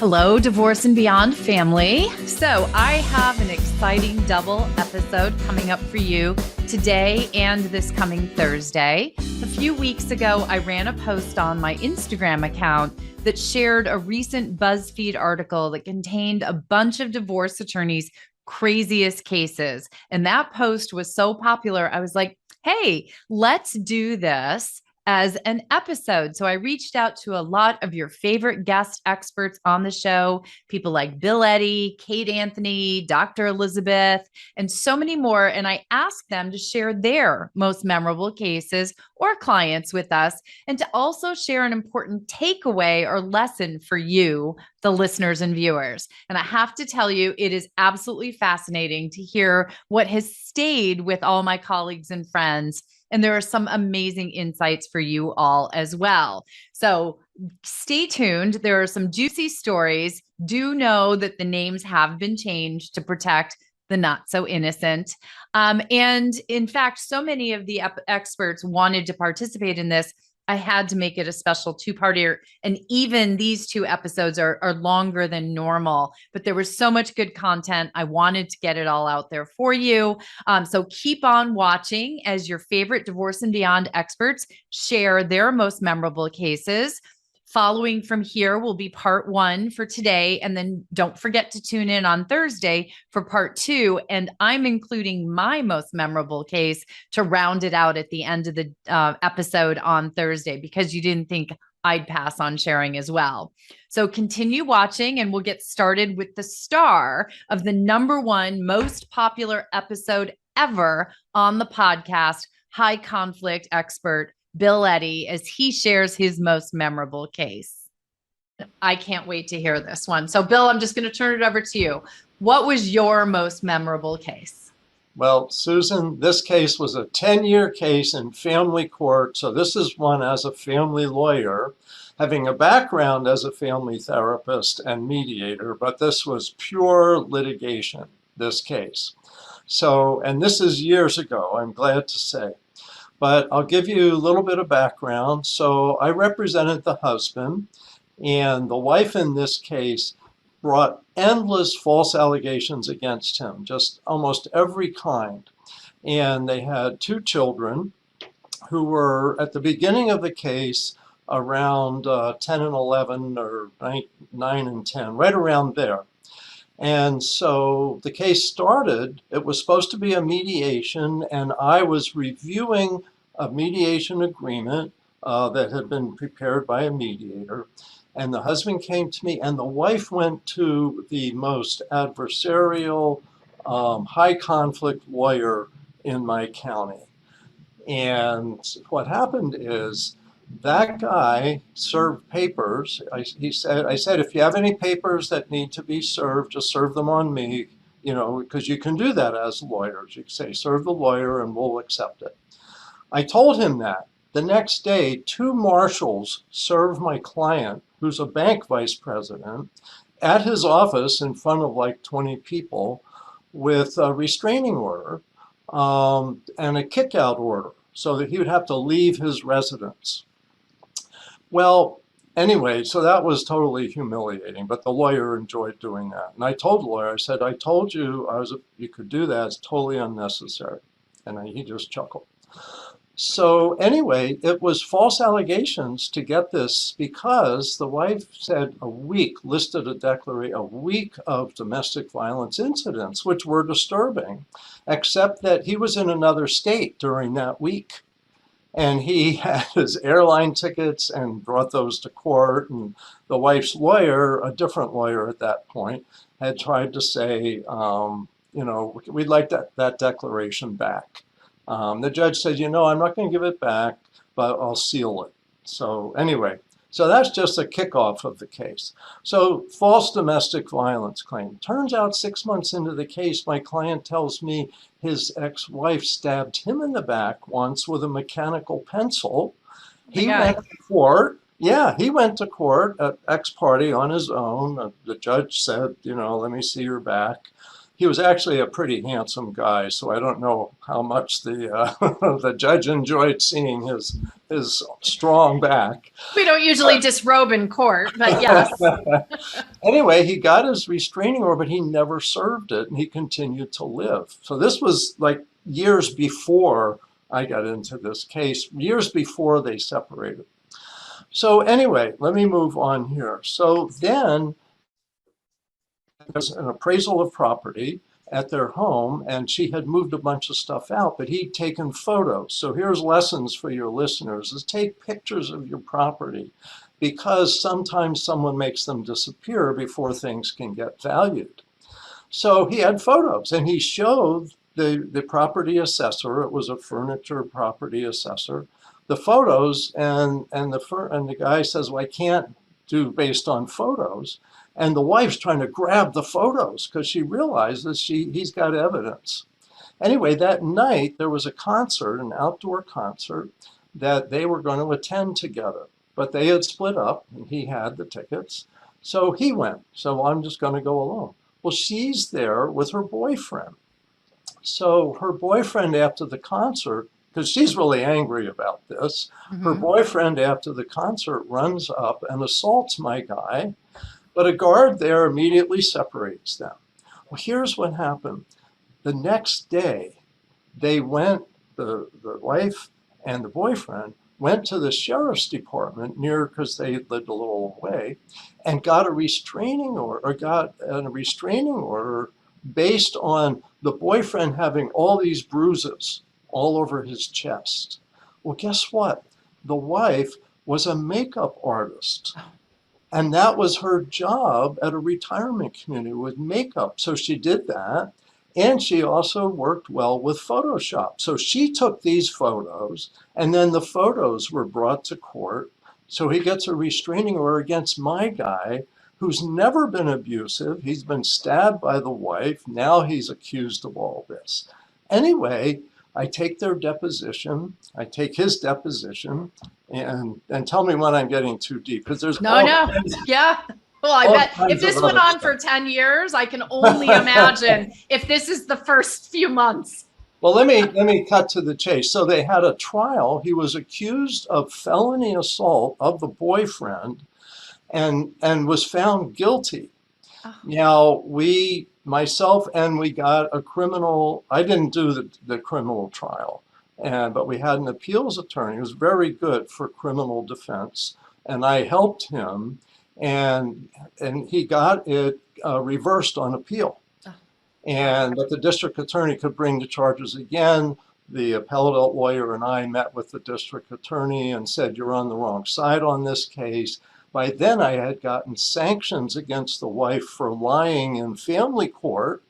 Hello, Divorce and Beyond family. So I have an exciting double episode coming up for you today and this coming Thursday. A few weeks ago, I ran a post on my Instagram account that shared a recent BuzzFeed article that contained a bunch of divorce attorneys' craziest cases. And that post was so popular, I was like, hey, let's do this as an episode. So I reached out to a lot of your favorite guest experts on the show, people like Bill Eddy, Kate Anthony, Dr. Elizabeth, and so many more. And I asked them to share their most memorable cases or clients with us, and to also share an important takeaway or lesson for you, the listeners and viewers. And I have to tell you, it is absolutely fascinating to hear what has stayed with all my colleagues and friends. And there are some amazing insights for you all as well. So stay tuned. There are some juicy stories. Do know that the names have been changed to protect the not so innocent. And in fact, so many of the experts wanted to participate in this. I had to make it a special two-parter. And even these two episodes are longer than normal, but there was so much good content. I wanted to get it all out there for you. So keep on watching as your favorite Divorce and Beyond experts share their most memorable cases. Following from here will be part one for today. And then don't forget to tune in on Thursday for part two. And I'm including my most memorable case to round it out at the end of the episode on Thursday, because you didn't think I'd pass on sharing as well. So continue watching, and we'll get started with the star of the #1 most popular episode ever on the podcast, high conflict expert Bill Eddy, as he shares his most memorable case. I can't wait to hear this one. So Bill, I'm just going to turn it over to you. What was your most memorable case? Well, Susan, this case was a 10-year case in family court. So this is one as a family lawyer, having a background as a family therapist and mediator, but this was pure litigation, this case. So, and this is years ago, I'm glad to say. But I'll give you a little bit of background. So I represented the husband, and the wife in this case brought endless false allegations against him, just almost every kind. And they had 2 children who were at the beginning of the case around 10 and 11 or 9 and 10, right around there. And so the case started. It was supposed to be a mediation, and I was reviewing a mediation agreement that had been prepared by a mediator. And the husband came to me, and the wife went to the most adversarial, high conflict lawyer in my county. And what happened is that guy served papers. I said, if you have any papers that need to be served, just serve them on me, because you can do that as lawyers. You can say, serve the lawyer and we'll accept it. I told him that. The next day, 2 marshals served my client, who's a bank vice president, at his office in front of like 20 people with a restraining order and a kick-out order so that he would have to leave his residence. Well, anyway, so that was totally humiliating, but the lawyer enjoyed doing that. And I told the lawyer, I said, I told you you could do that. It's totally unnecessary. And he just chuckled. So anyway, it was false allegations to get this, because the wife said listed a week of domestic violence incidents, which were disturbing, except that he was in another state during that week. And he had his airline tickets and brought those to court. And the wife's lawyer, a different lawyer at that point, had tried to say, we'd like that declaration back. The judge said, I'm not going to give it back, but I'll seal it. So anyway, so that's just a kickoff of the case. So false domestic violence claim. Turns out 6 months into the case, my client tells me his ex-wife stabbed him in the back once with a mechanical pencil. He went to court. Yeah, he went to court at ex parte on his own. The judge said, let me see your back. He was actually a pretty handsome guy, so I don't know how much the the judge enjoyed seeing his strong back. We don't usually disrobe in court, but yes. Anyway, he got his restraining order, but he never served it, and he continued to live. So this was like years before I got into this case, years before they separated. So anyway, let me move on here. So then there's an appraisal of property at their home, and she had moved a bunch of stuff out, but he'd taken photos. So here's lessons for your listeners: is take pictures of your property, because sometimes someone makes them disappear before things can get valued. So he had photos, and he showed the property assessor. It was a furniture property assessor, the photos, and the guy says, well, I can't do based on photos. And the wife's trying to grab the photos because she realizes he's got evidence. Anyway, that night there was a concert, an outdoor concert that they were going to attend together, but they had split up and he had the tickets. So he went. So I'm just going to go alone. Well, she's there with her boyfriend. So her boyfriend after the concert, because she's really angry about this, her boyfriend after the concert runs up and assaults my guy. But a guard there immediately separates them. Well, here's what happened. The next day, they went, the wife and the boyfriend went to the sheriff's department near, because they lived a little away, and got a restraining order based on the boyfriend having all these bruises all over his chest. Well, guess what? The wife was a makeup artist. And that was her job at a retirement community with makeup. So she did that. And she also worked well with Photoshop. So she took these photos, and then the photos were brought to court. So he gets a restraining order against my guy, who's never been abusive. He's been stabbed by the wife. Now he's accused of all this. Anyway, I take their deposition. I take his deposition. And tell me when I'm getting too deep, because there's no. Yeah. Well, I bet if this went on for 10 years, I can only imagine if this is the first few months. Well, let me cut to the chase. So they had a trial. He was accused of felony assault of the boyfriend, and was found guilty. Oh. Now myself and we got a criminal. I didn't do the criminal trial. But we had an appeals attorney who was very good for criminal defense, and I helped him, and he got it reversed on appeal. And but the district attorney could bring the charges again. The appellate lawyer and I met with the district attorney and said, you're on the wrong side on this case. By then I had gotten sanctions against the wife for lying in family court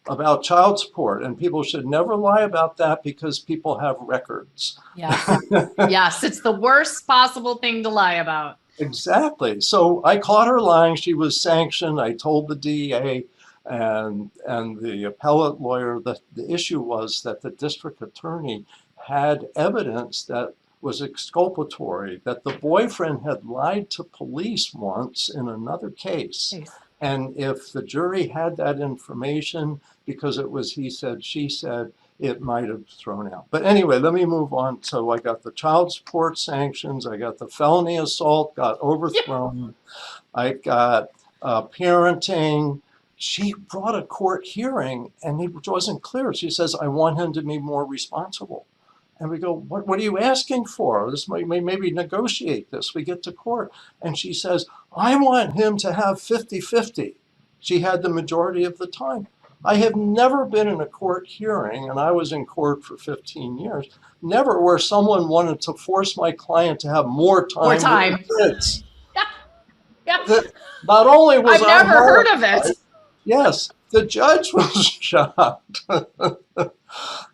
about child support, and people should never lie about that because people have records. Yes, yes, it's the worst possible thing to lie about. Exactly. So I caught her lying. She was sanctioned. I told the DA and the appellate lawyer that the issue was that the district attorney had evidence that was exculpatory, that the boyfriend had lied to police once in another case. Jeez. And if the jury had that information, because it was he said, she said, it might have thrown out. But anyway, let me move on. So I got the child support sanctions. I got the felony assault, got overthrown. Yeah. I got parenting. She brought a court hearing, and it wasn't clear. She says, I want him to be more responsible. And we go, what are you asking for? This might maybe negotiate this. We get to court. And she says, I want him to have 50-50. She had the majority of the time. I have never been in a court hearing, and I was in court for 15 years, never where someone wanted to force my client to have more time. With kids. Yeah. Not only was I've never heard of it. Yes, the judge was shocked.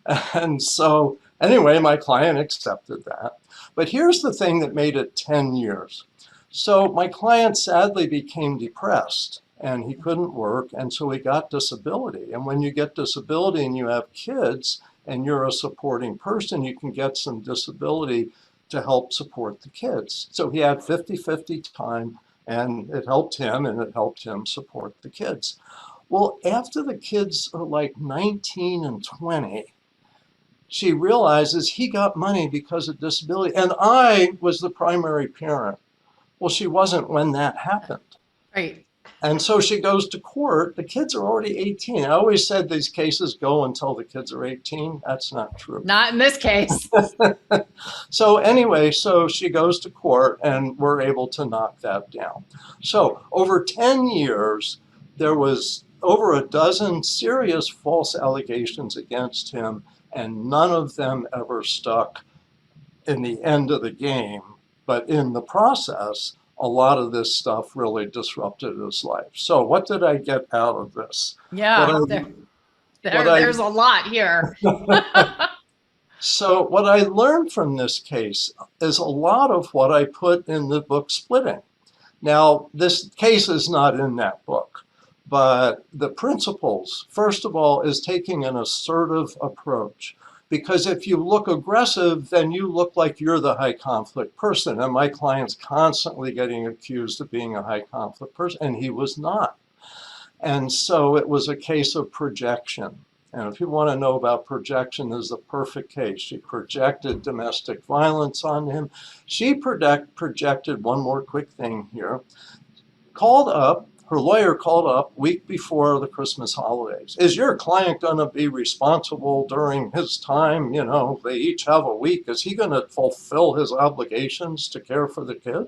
And so anyway, my client accepted that. But here's the thing that made it 10 years. So my client sadly became depressed, and he couldn't work, and so he got disability. And when you get disability and you have kids and you're a supporting person, you can get some disability to help support the kids. So he had 50-50 time, and it helped him support the kids. Well, after the kids are like 19 and 20, she realizes he got money because of disability. And I was the primary parent. Well, she wasn't when that happened. Right. And so she goes to court. The kids are already 18. I always said these cases go until the kids are 18. That's not true. Not in this case. So anyway, so she goes to court and we're able to knock that down. So over 10 years, there was over a dozen serious false allegations against him, and none of them ever stuck in the end of the game. But in the process, a lot of this stuff really disrupted his life. So what did I get out of this? Yeah, there's a lot here. So what I learned from this case is a lot of what I put in the book Splitting. Now, this case is not in that book, but the principles, first of all, is taking an assertive approach. Because if you look aggressive, then you look like you're the high conflict person. And my client's constantly getting accused of being a high conflict person, and he was not. And so it was a case of projection. And if you want to know about projection, this is the perfect case. She projected domestic violence on him. She projected one more quick thing here. Her lawyer called up week before the Christmas holidays. Is your client going to be responsible during his time? You know, they each have a week. Is he going to fulfill his obligations to care for the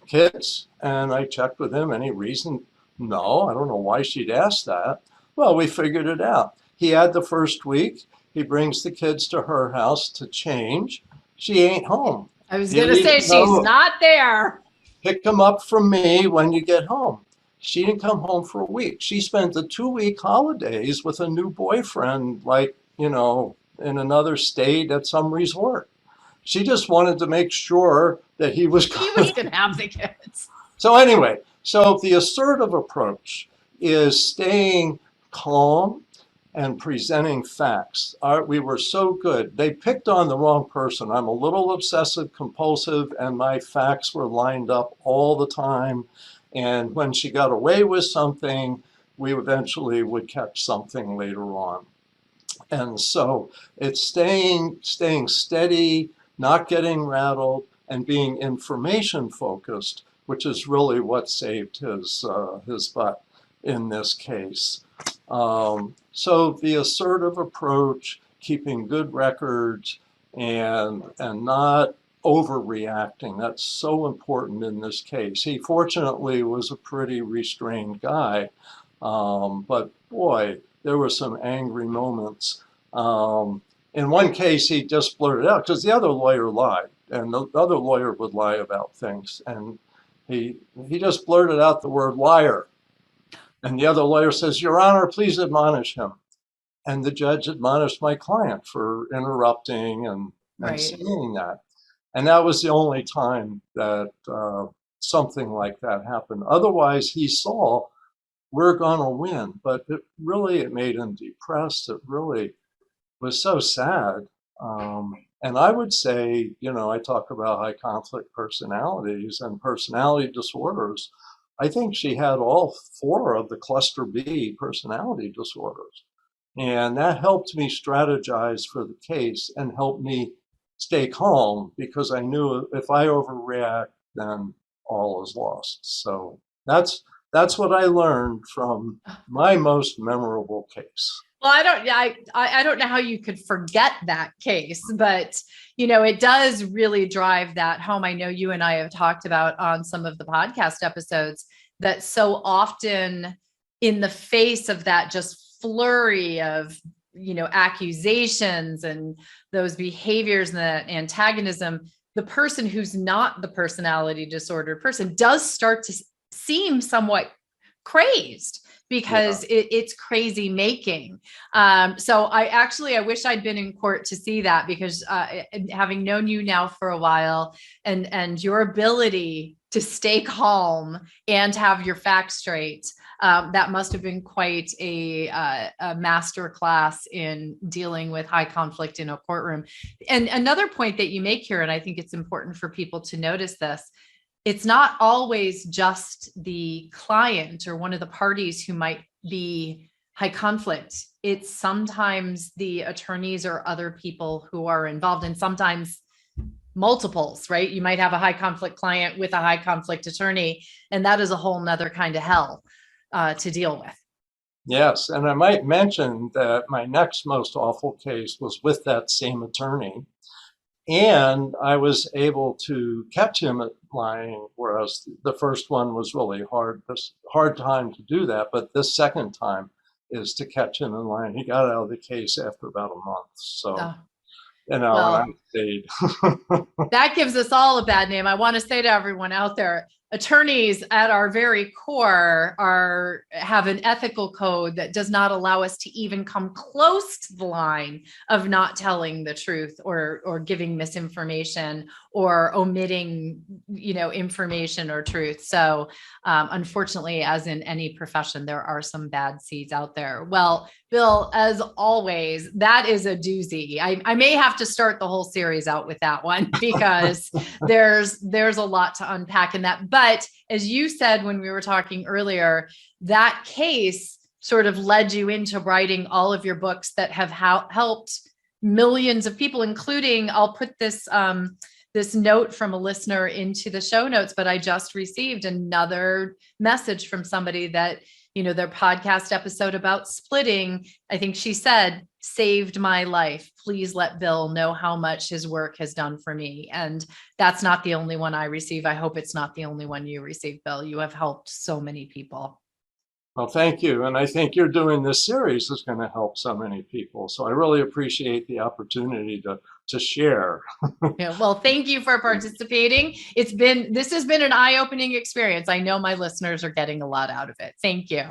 kids? And I checked with him. Any reason? No, I don't know why she'd ask that. Well, we figured it out. He had the first week. He brings the kids to her house to change. She ain't home. I was going to say she's not there. Pick them up from me when you get home. She didn't come home for a week. She spent the 2-week holidays with a new boyfriend, like, you know, in another state at some resort. She just wanted to make sure that he was going to have the kids. So anyway, so the assertive approach is staying calm and presenting facts. We were so good. They picked on the wrong person. I'm a little obsessive compulsive, and my facts were lined up all the time. And when she got away with something, we eventually would catch something later on. And so it's staying steady, not getting rattled, and being information focused, which is really what saved his butt in this case. So the assertive approach, keeping good records, and not overreacting. That's so important in this case. He fortunately was a pretty restrained guy, but boy, there were some angry moments. In one case, he just blurted out, because the other lawyer lied, and the other lawyer would lie about things, and he just blurted out the word liar. And the other lawyer says, Your Honor, please admonish him. And the judge admonished my client for interrupting and saying that. And that was the only time that something like that happened. Otherwise, he saw, we're going to win. But it made him depressed. It really was so sad. And I would say, you know, I talk about high conflict personalities and personality disorders. I think she had all 4 of the cluster B personality disorders. And that helped me strategize for the case and helped me stay calm, because I knew if I overreact, then all is lost. So that's what I learned from my most memorable case. Well, I don't know how you could forget that case, but you know, it does really drive that home. I know you and I have talked about on some of the podcast episodes that so often in the face of that just flurry of, you know, accusations and those behaviors and that antagonism, the person who's not the personality disordered person does start to seem somewhat crazed, because it's crazy making. So I wish I'd been in court to see that, because having known you now for a while, and your ability to stay calm and have your facts straight, that must have been quite a master class in dealing with high conflict in a courtroom. And another point that you make here, and I think it's important for people to notice this, it's not always just the client or one of the parties who might be high conflict. It's sometimes the attorneys or other people who are involved, and sometimes multiples, right? You might have a high conflict client with a high conflict attorney, and that is a whole nother kind of hell to deal with. Yes, and I might mention that my next most awful case was with that same attorney, and I was able to catch him at lying, whereas the first one was really hard time to do that, but this second time is to catch him in lying. He got out of the case after about a month, so and I stayed. That gives us all a bad name. I want to say to everyone out there, attorneys at our very core have an ethical code that does not allow us to even come close to the line of not telling the truth or giving misinformation or omitting, information or truth. So unfortunately, as in any profession, there are some bad seeds out there. Well, Bill, as always, that is a doozy. I may have to start the whole series out with that one because there's a lot to unpack in that. But as you said when we were talking earlier, that case sort of led you into writing all of your books that have helped millions of people, including, I'll put this this note from a listener into the show notes, but I just received another message from somebody that, their podcast episode about splitting, I think she said, saved my life. Please let Bill know how much his work has done for me. And that's not the only one I receive. I hope it's not the only one you receive, Bill. You have helped so many people. Well, thank you. And I think you're doing this series is going to help so many people. So I really appreciate the opportunity to share. Yeah, well, thank you for participating. This has been an eye-opening experience. I know my listeners are getting a lot out of it. Thank you.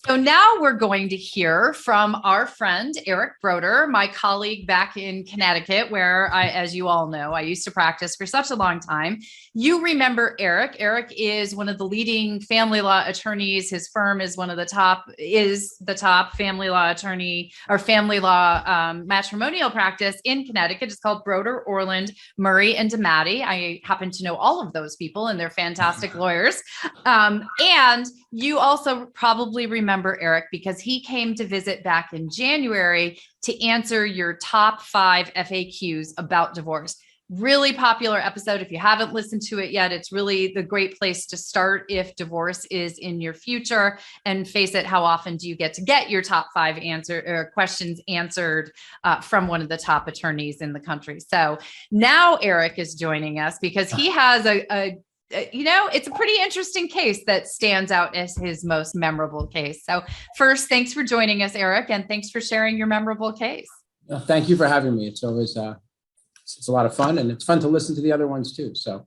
So now we're going to hear from our friend, Eric Broder, my colleague back in Connecticut, where as you all know, I used to practice for such a long time. You remember Eric. Eric is one of the leading family law attorneys. His firm is the top family law attorney or family law matrimonial practice in Connecticut. It's called Broder, Orland, Murray, and DeMatti. I happen to know all of those people, and they're fantastic lawyers. And you also probably remember Eric because he came to visit back in January to answer your top 5 FAQs about divorce. Really popular episode. If you haven't listened to it yet, it's really the great place to start if divorce is in your future. And face it, how often do you get your top 5 questions answered from one of the top attorneys in the country? So now Eric is joining us because he has it's a pretty interesting case that stands out as his most memorable case. So first, thanks for joining us, Eric, and thanks for sharing your memorable case. Thank you for having me. It's always it's a lot of fun, and it's fun to listen to the other ones too. So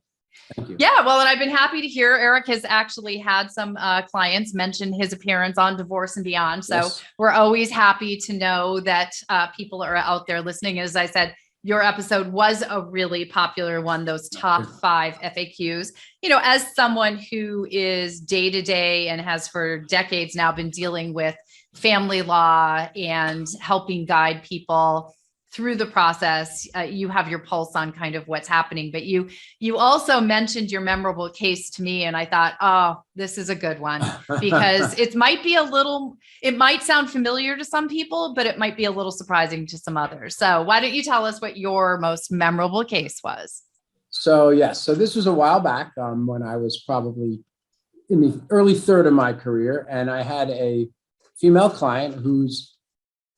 thank you. Yeah, well, and I've been happy to hear Eric has actually had some clients mention his appearance on Divorce and Beyond. So yes. We're always happy to know that people are out there listening. As I said, your episode was a really popular one, those top 5 FAQs. As someone who is day-to-day and has for decades now been dealing with family law and helping guide people through the process, you have your pulse on kind of what's happening. But you also mentioned your memorable case to me, and I thought, oh, this is a good one because it might sound familiar to some people, but it might be a little surprising to some others. So why don't you tell us what your most memorable case was? So yes, so this was a while back when I was probably in the early third of my career, and I had a female client whose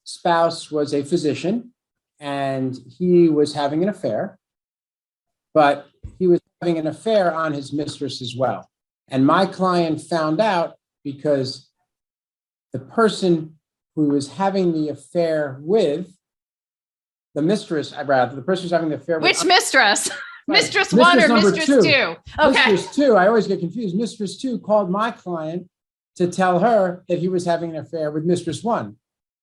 spouse was a physician. And he was having an affair, but he was having an affair on his mistress as well. And my client found out because the person who was having the affair with the person who's having the affair with. Which mistress? Right. Mistress 1 or mistress 2? Okay. Mistress 2, I always get confused. Mistress 2 called my client to tell her that he was having an affair with mistress 1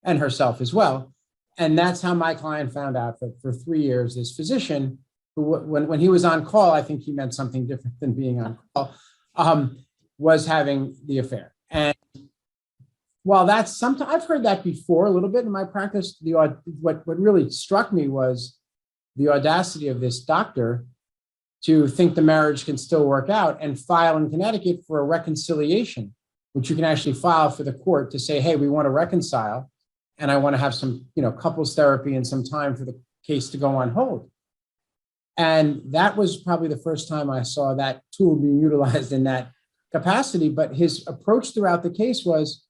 and herself as well. And that's how my client found out that for 3 years, this physician, who when he was on call, I think he meant something different than being on call, was having the affair. And while that's sometimes, I've heard that before a little bit in my practice, what really struck me was the audacity of this doctor to think the marriage can still work out and file in Connecticut for a reconciliation, which you can actually file for the court to say, hey, we want to reconcile, and I want to have some, couples therapy and some time for the case to go on hold. And that was probably the first time I saw that tool being utilized in that capacity. But his approach throughout the case was,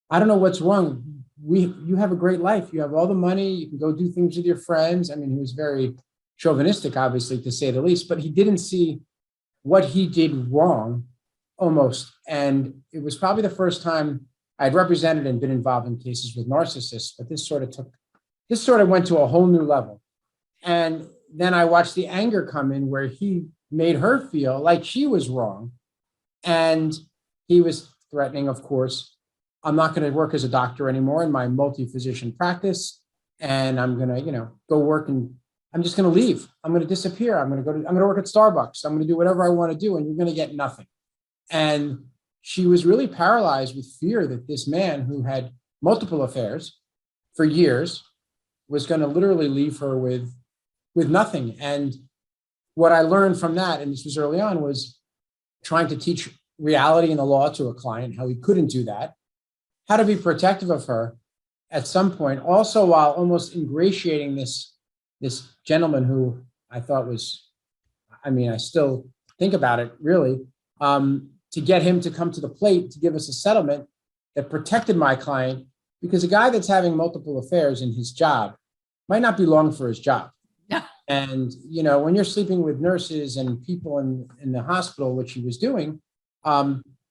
I don't know what's wrong. You have a great life. You have all the money. You can go do things with your friends. I mean, he was very chauvinistic, obviously, to say the least, but he didn't see what he did wrong almost. And it was probably the first time I'd represented and been involved in cases with narcissists, but this sort of went to a whole new level. And then I watched the anger come in where he made her feel like she was wrong. And he was threatening, of course, I'm not going to work as a doctor anymore in my multi-physician practice. And I'm going to, go work, and I'm just going to leave. I'm going to disappear. I'm going to work at Starbucks. I'm going to do whatever I want to do, and you're going to get nothing. And she was really paralyzed with fear that this man who had multiple affairs for years was going to literally leave her with nothing. And what I learned from that, and this was early on, was trying to teach reality in the law to a client, how he couldn't do that, how to be protective of her at some point, also while almost ingratiating this gentleman who I thought was, I still think about it really, to get him to come to the plate to give us a settlement that protected my client, because a guy that's having multiple affairs in his job might not be long for his job. Yeah. And, when you're sleeping with nurses and people in the hospital, which he was doing,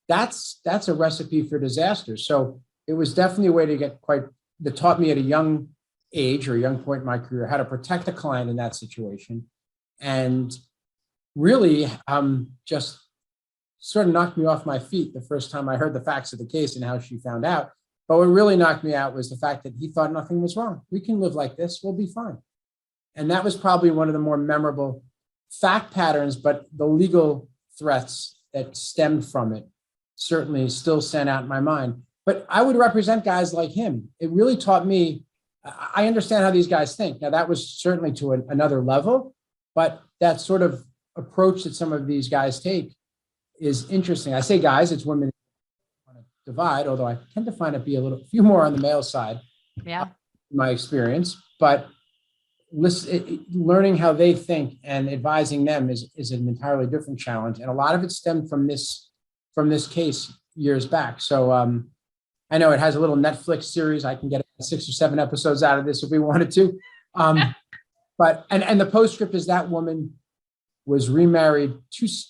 that's a recipe for disaster. So it was definitely a way to that taught me at a young age or a young point in my career how to protect a client in that situation. And really just sort of knocked me off my feet the first time I heard the facts of the case and how she found out. But what really knocked me out was the fact that he thought nothing was wrong. We can live like this. We'll be fine. And that was probably one of the more memorable fact patterns, but the legal threats that stemmed from it certainly still stand out in my mind. But I would represent guys like him. It really taught me, I understand how these guys think. Now, that was certainly to another level, but that sort of approach that some of these guys take is interesting. I say guys, it's women on a divide, although I tend to find it be a few more on the male side. Yeah. In my experience, but learning how they think and advising them is an entirely different challenge. And a lot of it stemmed from this case years back. So I know it has a little Netflix series. I can get 6 or 7 episodes out of this if we wanted to. But the postscript is that woman was remarried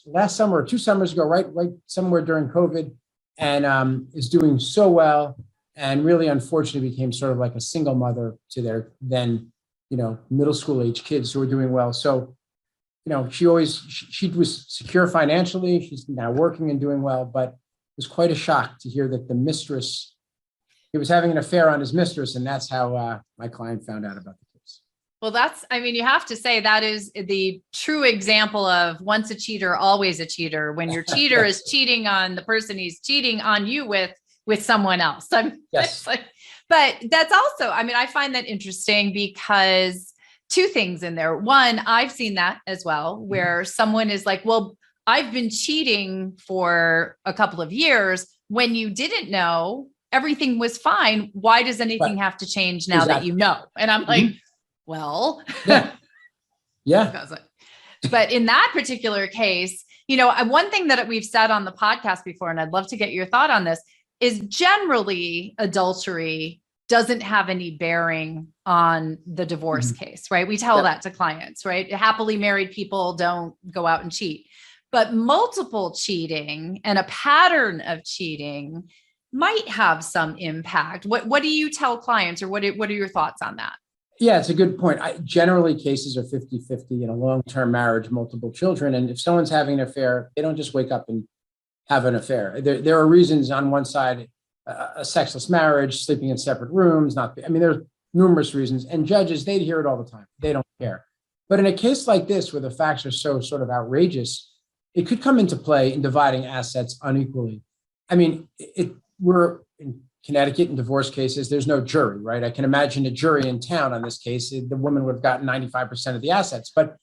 last summer or 2 summers ago, right somewhere during COVID, and is doing so well, and really unfortunately became sort of like a single mother to their then middle school age kids who are doing well. So she was secure financially. She's now working and doing well, but it was quite a shock to hear that he was having an affair on his mistress, and that's how my client found out about the case. Well, you have to say that is the true example of once a cheater, always a cheater. When your cheater is cheating on the person he's cheating on you with someone else. Yes. But that's also, I find that interesting because 2 things in there. One, I've seen that as well, where someone is like, well, I've been cheating for a couple of years. When you didn't know, everything was fine. Why does anything have to change now that you know? And I'm like, well, yeah. But in that particular case, one thing that we've said on the podcast before, and I'd love to get your thought on this, is generally adultery doesn't have any bearing on the divorce case, right? We tell that to clients, right? Happily married people don't go out and cheat, but multiple cheating and a pattern of cheating might have some impact. What do you tell clients, or what are your thoughts on that? Yeah, it's a good point. Generally, cases are 50-50 in a long-term marriage, multiple children. And if someone's having an affair, they don't just wake up and have an affair. There are reasons on one side, a sexless marriage, sleeping in separate rooms, there's numerous reasons. And judges, they hear it all the time. They don't care. But in a case like this, where the facts are so sort of outrageous, it could come into play in dividing assets unequally. We're in Connecticut in divorce cases, there's no jury, right? I can imagine a jury in town on this case. The woman would have gotten 95% of the assets, but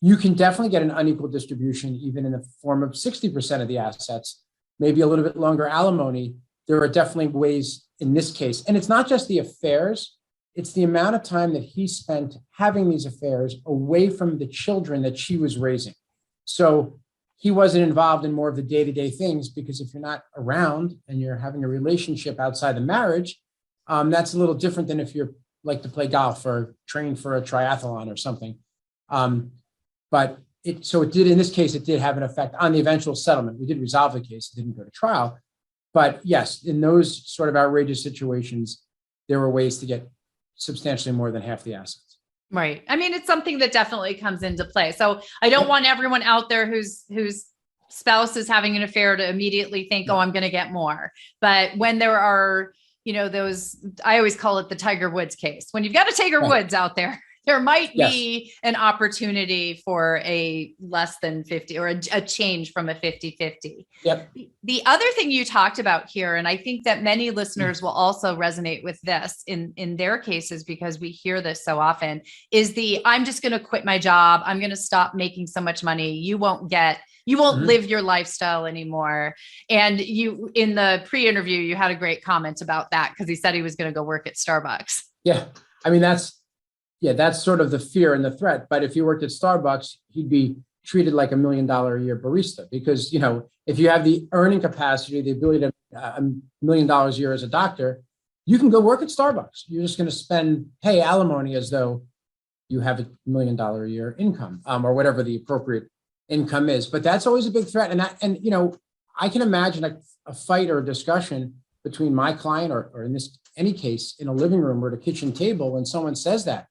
you can definitely get an unequal distribution, even in the form of 60% of the assets, maybe a little bit longer alimony. There are definitely ways in this case, and it's not just the affairs, it's the amount of time that he spent having these affairs away from the children that she was raising. So he wasn't involved in more of the day-to-day things, because if you're not around and you're having a relationship outside the marriage, that's a little different than if you're like to play golf or train for a triathlon or something. But it did, in this case, it did have an effect on the eventual settlement. We did resolve the case, it didn't go to trial. But yes, in those sort of outrageous situations, there were ways to get substantially more than half the assets. Right. I mean, it's something that definitely comes into play. So I don't want everyone out there whose spouse is having an affair to immediately think, oh, I'm going to get more. But when there are, those, I always call it the Tiger Woods case. When you've got a Tiger Woods out there, there might be an opportunity for a less than 50 or a change from a 50-50. Yep. The other thing you talked about here, and I think that many listeners will also resonate with this in their cases, because we hear this so often, is I'm just going to quit my job. I'm going to stop making so much money. You won't live your lifestyle anymore. And you, in the pre-interview, you had a great comment about that, because he said he was going to go work at Starbucks. Yeah. I mean, that's sort of the fear and the threat. But if he worked at Starbucks, he'd be treated like $1 million a year barista, because, if you have the earning capacity, the ability to $1 million a year as a doctor, you can go work at Starbucks. You're just going to pay alimony as though you have $1 million a year income, or whatever the appropriate income is. But that's always a big threat. And I can imagine a fight or a discussion between my client or in any case, in a living room or at a kitchen table, when someone says that,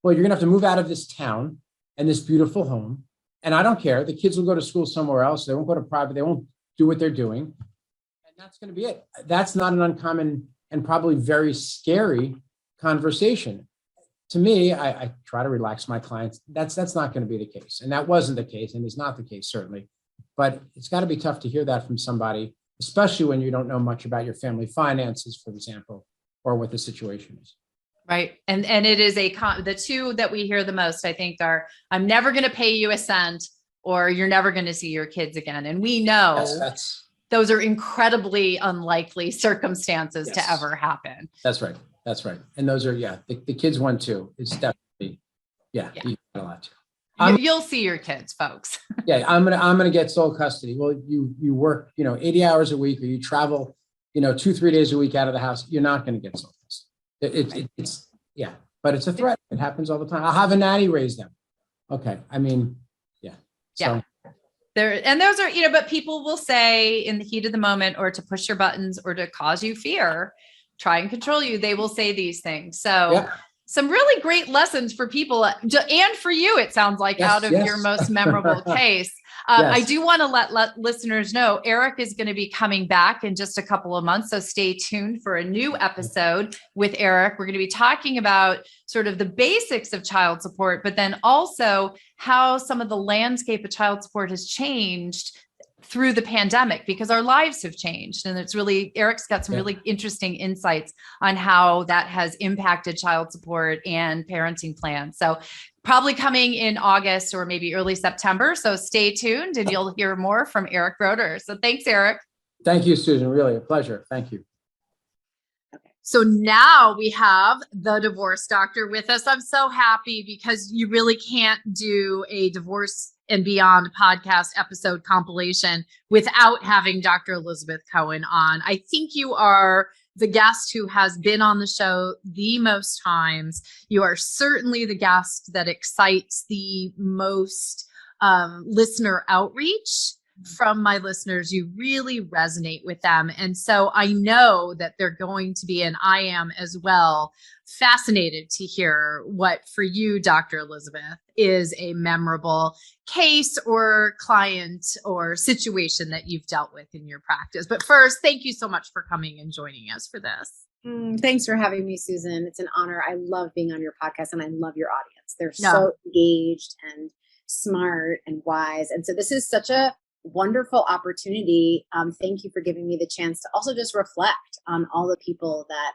well, you're going to have to move out of this town and this beautiful home. And I don't care. The kids will go to school somewhere else. They won't go to private. They won't do what they're doing. And that's going to be it. That's not an uncommon and probably very scary conversation. To me, I try to relax my clients. That's not going to be the case. And that wasn't the case, and is not the case, certainly. But it's got to be tough to hear that from somebody, especially when you don't know much about your family finances, for example, or what the situation is. Right. And it is the two that we hear the most, I think, are, I'm never going to pay you a cent, or you're never going to see your kids again. And we know those are incredibly unlikely circumstances to ever happen. That's right. That's right. And those are, the kids one too. It's definitely, you got a lot to. You'll see your kids, folks. I'm gonna get sole custody. Well, you work, 80 hours a week, or you travel, 2-3 days a week out of the house. You're not going to get sole custody. It's but it's a threat. It happens all the time. I'll have a nanny raise them. Okay. I mean, so. Those are, but people will say in the heat of the moment, or to push your buttons, or to cause you fear, try and control you, they will say these things. So some really great lessons for people, and for you, it sounds like, out of your most memorable case. I do want to let listeners know Eric is going to be coming back in just a couple of months. So stay tuned for a new episode with Eric. We're going to be talking about sort of the basics of child support, but then also how some of the landscape of child support has changed through the pandemic, because our lives have changed. And Eric's got some really interesting insights on how that has impacted child support and parenting plans. So probably coming in August or maybe early September. So stay tuned and you'll hear more from Eric Broder. So thanks, Eric. Thank you, Susan. Really a pleasure. Thank you. So now we have the divorce doctor with us. I'm so happy, because you really can't do a Divorce and Beyond podcast episode compilation without having Dr. Elizabeth Cohen on. I think you are the guest who has been on the show the most times. You are certainly the guest that excites the most listener outreach from my listeners. You really resonate with them. And so I know that they're going to be, and I am as well, fascinated to hear what for you, Dr. Elizabeth, is a memorable case or client or situation that you've dealt with in your practice. But first, thank you so much for coming and joining us for this. Thanks for having me, Susan. It's an honor. I love being on your podcast, and I love your audience. They're so engaged and smart and wise. And so this is such a wonderful opportunity. Thank you for giving me the chance to also just reflect on all the people that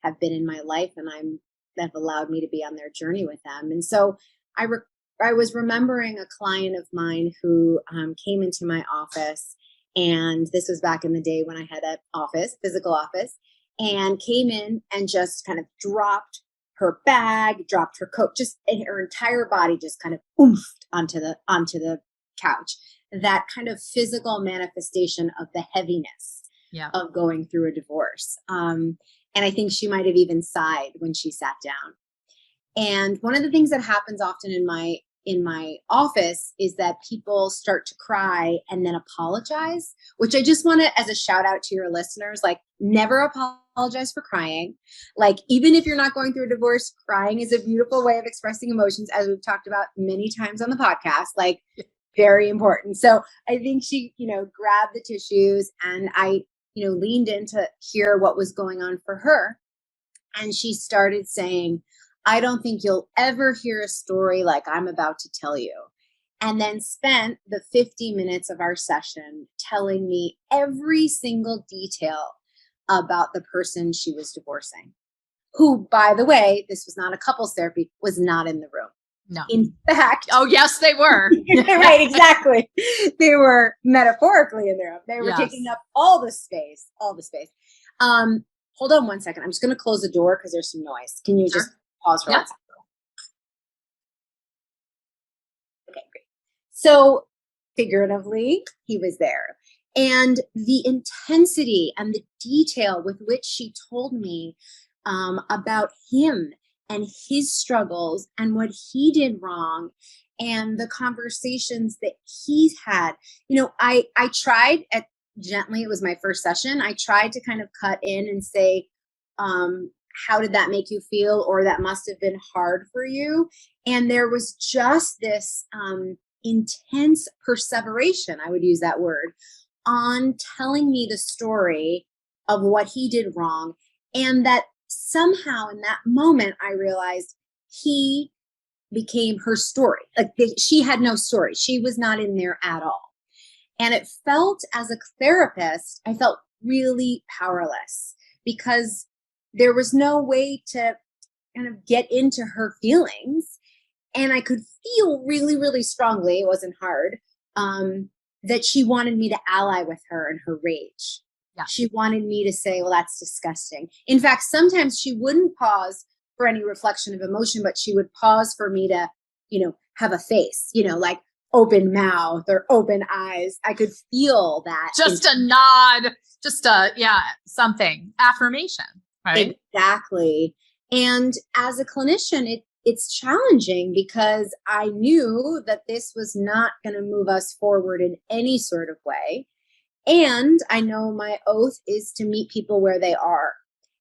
have been in my life and that have allowed me to be on their journey with them. And so I was remembering a client of mine who came into my office, and this was back in the day when I had an office, physical office, and came in and just kind of dropped her bag, dropped her coat, just and her entire body just kind of oofed onto the couch. That kind of physical manifestation of the heaviness of going through a divorce. And I think she might have even sighed when she sat down. And one of the things that happens often in my office is that people start to cry and then apologize, which I just want to, as a shout out to your listeners, like, never apologize for crying. Like, even if you're not going through a divorce, crying is a beautiful way of expressing emotions, as we've talked about many times on the podcast, like, very important. So I think she, grabbed the tissues, and I, leaned in to hear what was going on for her. And she started saying, I don't think you'll ever hear a story like I'm about to tell you. And then spent the 50 minutes of our session telling me every single detail about the person she was divorcing, who, by the way, this was not a couples therapy, was not in the room. No. In fact. Oh, yes, they were. Right, exactly. They were metaphorically in the room. They were taking up all the space. Hold on one second. I'm just going to close the door because there's some noise. Can you just pause for 1 second? Okay, great. So figuratively, he was there. And the intensity and the detail with which she told me about him and his struggles and what he did wrong and the conversations that he's had. I tried gently, it was my first session, I tried to kind of cut in and say, how did that make you feel? Or that must have been hard for you. And there was just this intense perseveration, I would use that word, on telling me the story of what he did wrong. And that somehow in that moment, I realized he became her story. Like, she had no story. She was not in there at all. And it felt, as a therapist, I felt really powerless because there was no way to kind of get into her feelings. And I could feel really, really strongly, it wasn't hard, that she wanted me to ally with her in her rage. Yeah. She wanted me to say, well, that's disgusting. In fact, sometimes she wouldn't pause for any reflection of emotion, but she would pause for me to, have a face, like open mouth or open eyes. I could feel that. Just a nod, something, affirmation, right? Exactly. And as a clinician, it's challenging because I knew that this was not going to move us forward in any sort of way. And I know my oath is to meet people where they are.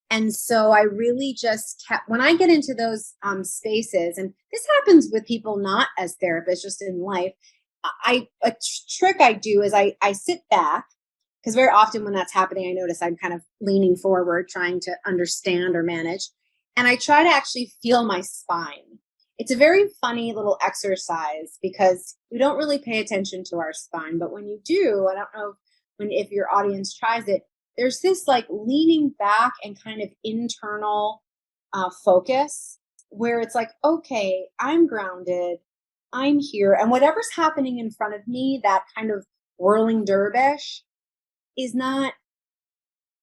And so I really just kept, when I get into those spaces, and this happens with people not as therapists, just in life, a trick I do is I sit back, because very often when that's happening, I notice I'm kind of leaning forward, trying to understand or manage. And I try to actually feel my spine. It's a very funny little exercise because we don't really pay attention to our spine. But when you do, I don't know if your audience tries it, there's this like leaning back and kind of internal focus where it's like, okay, I'm grounded, I'm here. And whatever's happening in front of me, that kind of whirling dervish, is not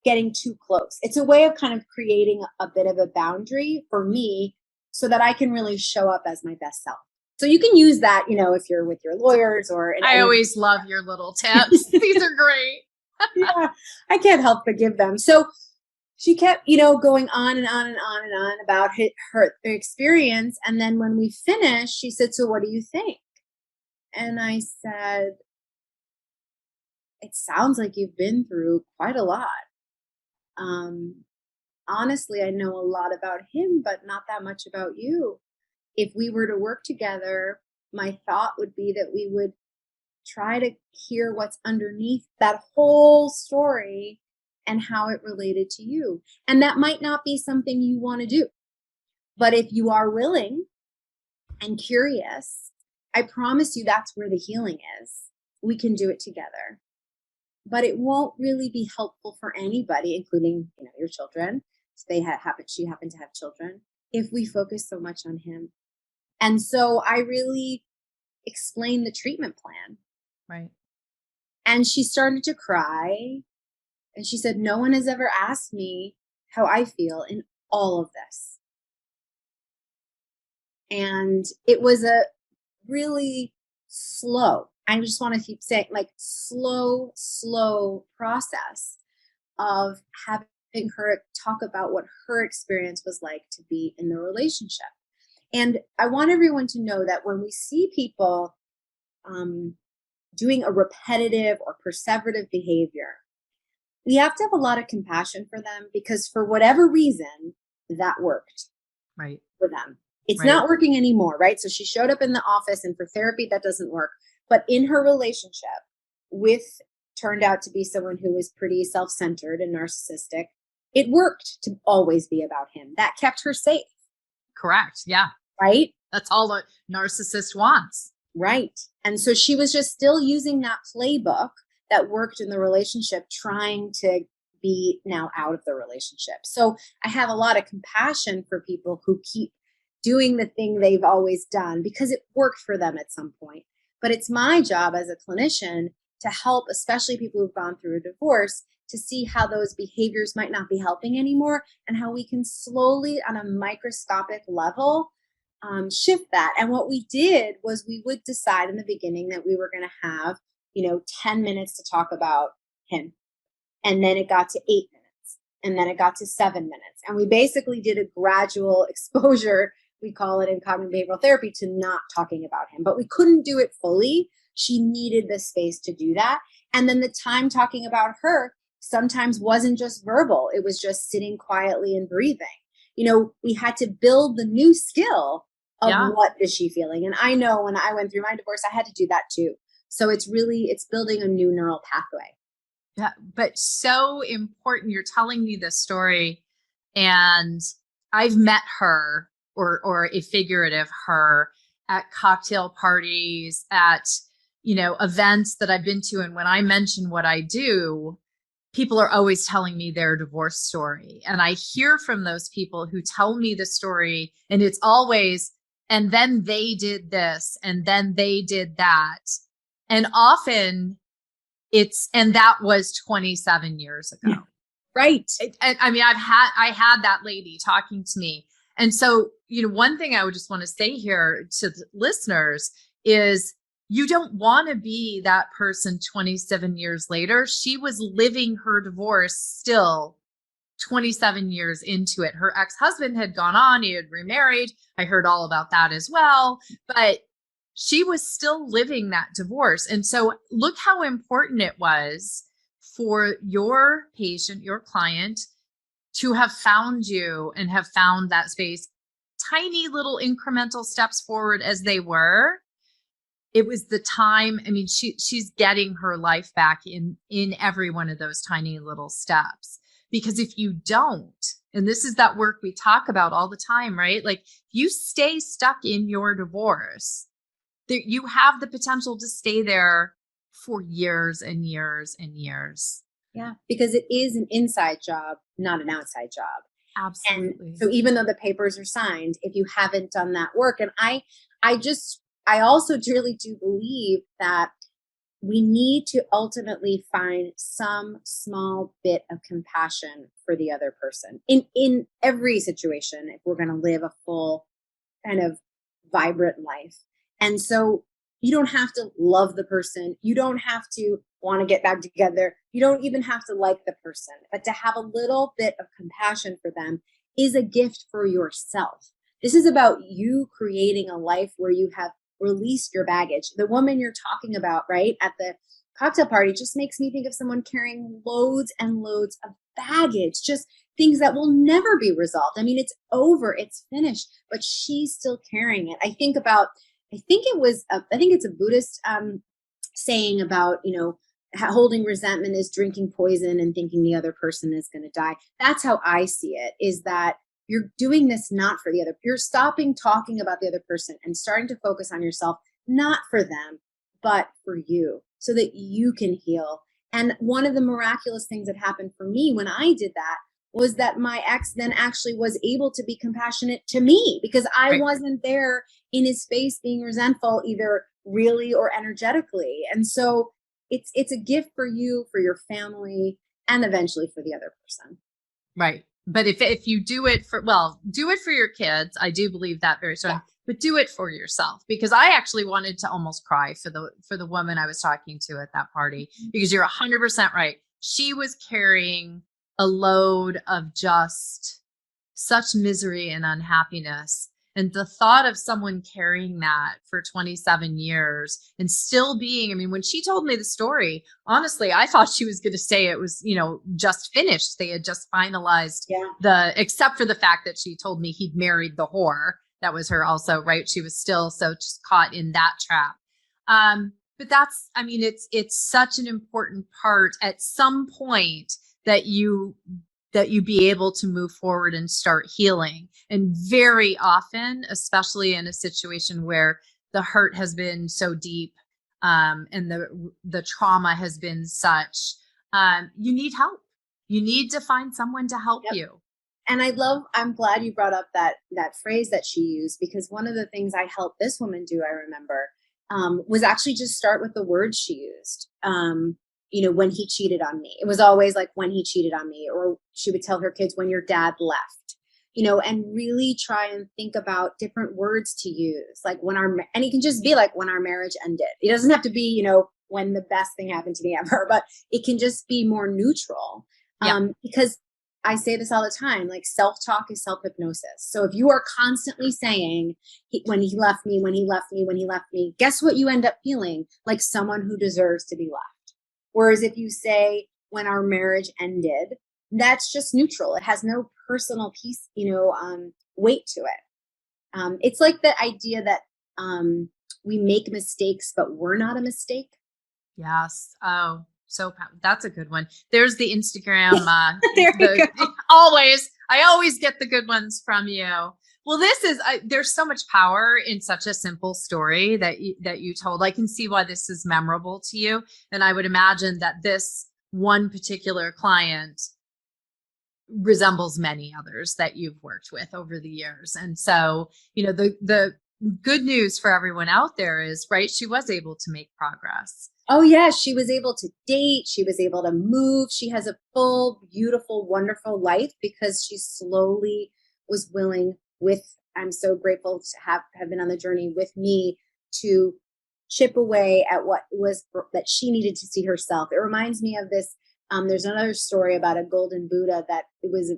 getting too close. It's a way of kind of creating a bit of a boundary for me so that I can really show up as my best self. So you can use that, if you're with your lawyers or. I always love your little tips. These are great. Yeah, I can't help but give them. So she kept, going on and on and on and on about her experience. And then when we finished, she said, so what do you think? And I said, it sounds like you've been through quite a lot. Honestly, I know a lot about him, but not that much about you. If we were to work together, my thought would be that we would try to hear what's underneath that whole story and how it related to you. And that might not be something you want to do. But if you are willing and curious, I promise you that's where the healing is. we can do it together. But it won't really be helpful for anybody, including, your children. So she happened to have children, if we focus so much on him. And so I really explained the treatment plan. Right. And she started to cry. And she said, no one has ever asked me how I feel in all of this. And it was a really slow, I just want to keep saying, like, slow process of having her talk about what her experience was like to be in the relationship. And I want everyone to know that when we see people doing a repetitive or perseverative behavior, we have to have a lot of compassion for them, because for whatever reason, that worked Right. for them. It's Right. not working anymore, right? So she showed up in the office, and for therapy, that doesn't work. But in her relationship turned out to be someone who was pretty self-centered and narcissistic, it worked to always be about him. That kept her safe. Correct. Yeah. Right? That's all a narcissist wants. Right. And so she was just still using that playbook that worked in the relationship, trying to be now out of the relationship. So I have a lot of compassion for people who keep doing the thing they've always done because it worked for them at some point. But it's my job as a clinician to help, especially people who've gone through a divorce, to see how those behaviors might not be helping anymore, and how we can slowly, on a microscopic level, shift that. And what we did was we would decide in the beginning that we were going to have, 10 minutes to talk about him. And then it got to 8 minutes. And then it got to 7 minutes. And we basically did a gradual exposure, we call it in cognitive behavioral therapy, to not talking about him. But we couldn't do it fully. She needed the space to do that. And then the time talking about her sometimes wasn't just verbal. It was just sitting quietly and breathing. We had to build the new skill of what is she feeling. And I know when I went through my divorce, I had to do that too. So it's building a new neural pathway. Yeah, but so important. You're telling me this story, and I've met her or a figurative her at cocktail parties, at, events that I've been to. And when I mention what I do, people are always telling me their divorce story. And I hear from those people who tell me the story, and it's always, and then they did this, and then they did that. And often and that was 27 years ago. Right. I mean, I had that lady talking to me. And so, one thing I would just want to say here to the listeners is, you don't want to be that person 27 years later. She was living her divorce still 27 years into it. Her ex-husband had gone on, he had remarried. I heard all about that as well. But she was still living that divorce. And so look how important it was for your patient, your client, to have found you and have found that space, tiny little incremental steps forward as they were. It was the time. I mean, she's getting her life back in every one of those tiny little steps. Because if you don't, and this is that work we talk about all the time, right? Like, if you stay stuck in your divorce, you have the potential to stay there for years and years and years. Yeah, because it is an inside job, not an outside job. Absolutely. And so even though the papers are signed, if you haven't done that work, and I also really do believe that we need to ultimately find some small bit of compassion for the other person in every situation, if we're going to live a full kind of vibrant life. And so you don't have to love the person. You don't have to want to get back together. You don't even have to like the person, but to have a little bit of compassion for them is a gift for yourself. This is about you creating a life where you have released your baggage. The woman you're talking about, right, at the cocktail party just makes me think of someone carrying loads and loads of baggage, just things that will never be resolved. I mean, it's over, it's finished, but she's still carrying it. I think it's a Buddhist saying about, holding resentment is drinking poison and thinking the other person is going to die. That's how I see it, is that you're doing this not for the other. You're stopping talking about the other person and starting to focus on yourself, not for them, but for you. so that you can heal. And one of the miraculous things that happened for me when I did that was that my ex then actually was able to be compassionate to me, because I wasn't there in his face being resentful, either really or energetically. And so it's a gift for you, for your family, and eventually for the other person. Right. But if you do it do it for your kids. I do believe that very strongly, but do it for yourself, because I actually wanted to almost cry for the woman I was talking to at that party, because you're 100% right. She was carrying a load of just such misery and unhappiness. And the thought of someone carrying that for 27 years and still being, I mean, when she told me the story, honestly, I thought she was going to say it was, just finished. They had just finalized except for the fact that she told me he'd married the whore. That was her also, right? She was still so just caught in that trap. But that's, I mean, it's such an important part at some point that you be able to move forward and start healing. And very often, especially in a situation where the hurt has been so deep, and the trauma has been such, you need help. You need to find someone to help you. And I'm glad you brought up that phrase that she used, because one of the things I helped this woman do, I remember, was actually just start with the words she used. When he cheated on me, it was always like, when he cheated on me, or she would tell her kids, when your dad left, and really try and think about different words to use. Like and it can just be like, when our marriage ended. It doesn't have to be, when the best thing happened to me ever, but it can just be more neutral. Because I say this all the time, like, self-talk is self-hypnosis. So if you are constantly saying, when he left me, when he left me, when he left me, guess what you end up feeling? Like someone who deserves to be left. Whereas if you say, when our marriage ended, that's just neutral. It has no personal piece, weight to it. It's like the idea that we make mistakes, but we're not a mistake. Yes. Oh, that's a good one. There's the Instagram. There you go. I always get the good ones from you. Well, there's so much power in such a simple story that you told. I can see why this is memorable to you. And I would imagine that this one particular client resembles many others that you've worked with over the years. And so, the good news for everyone out there is, right, she was able to make progress. Oh yeah, she was able to date. She was able to move. She has a full, beautiful, wonderful life because she slowly was willing I'm so grateful to have been on the journey with me to chip away at what was that she needed to see herself. It reminds me of this. There's another story about a golden Buddha that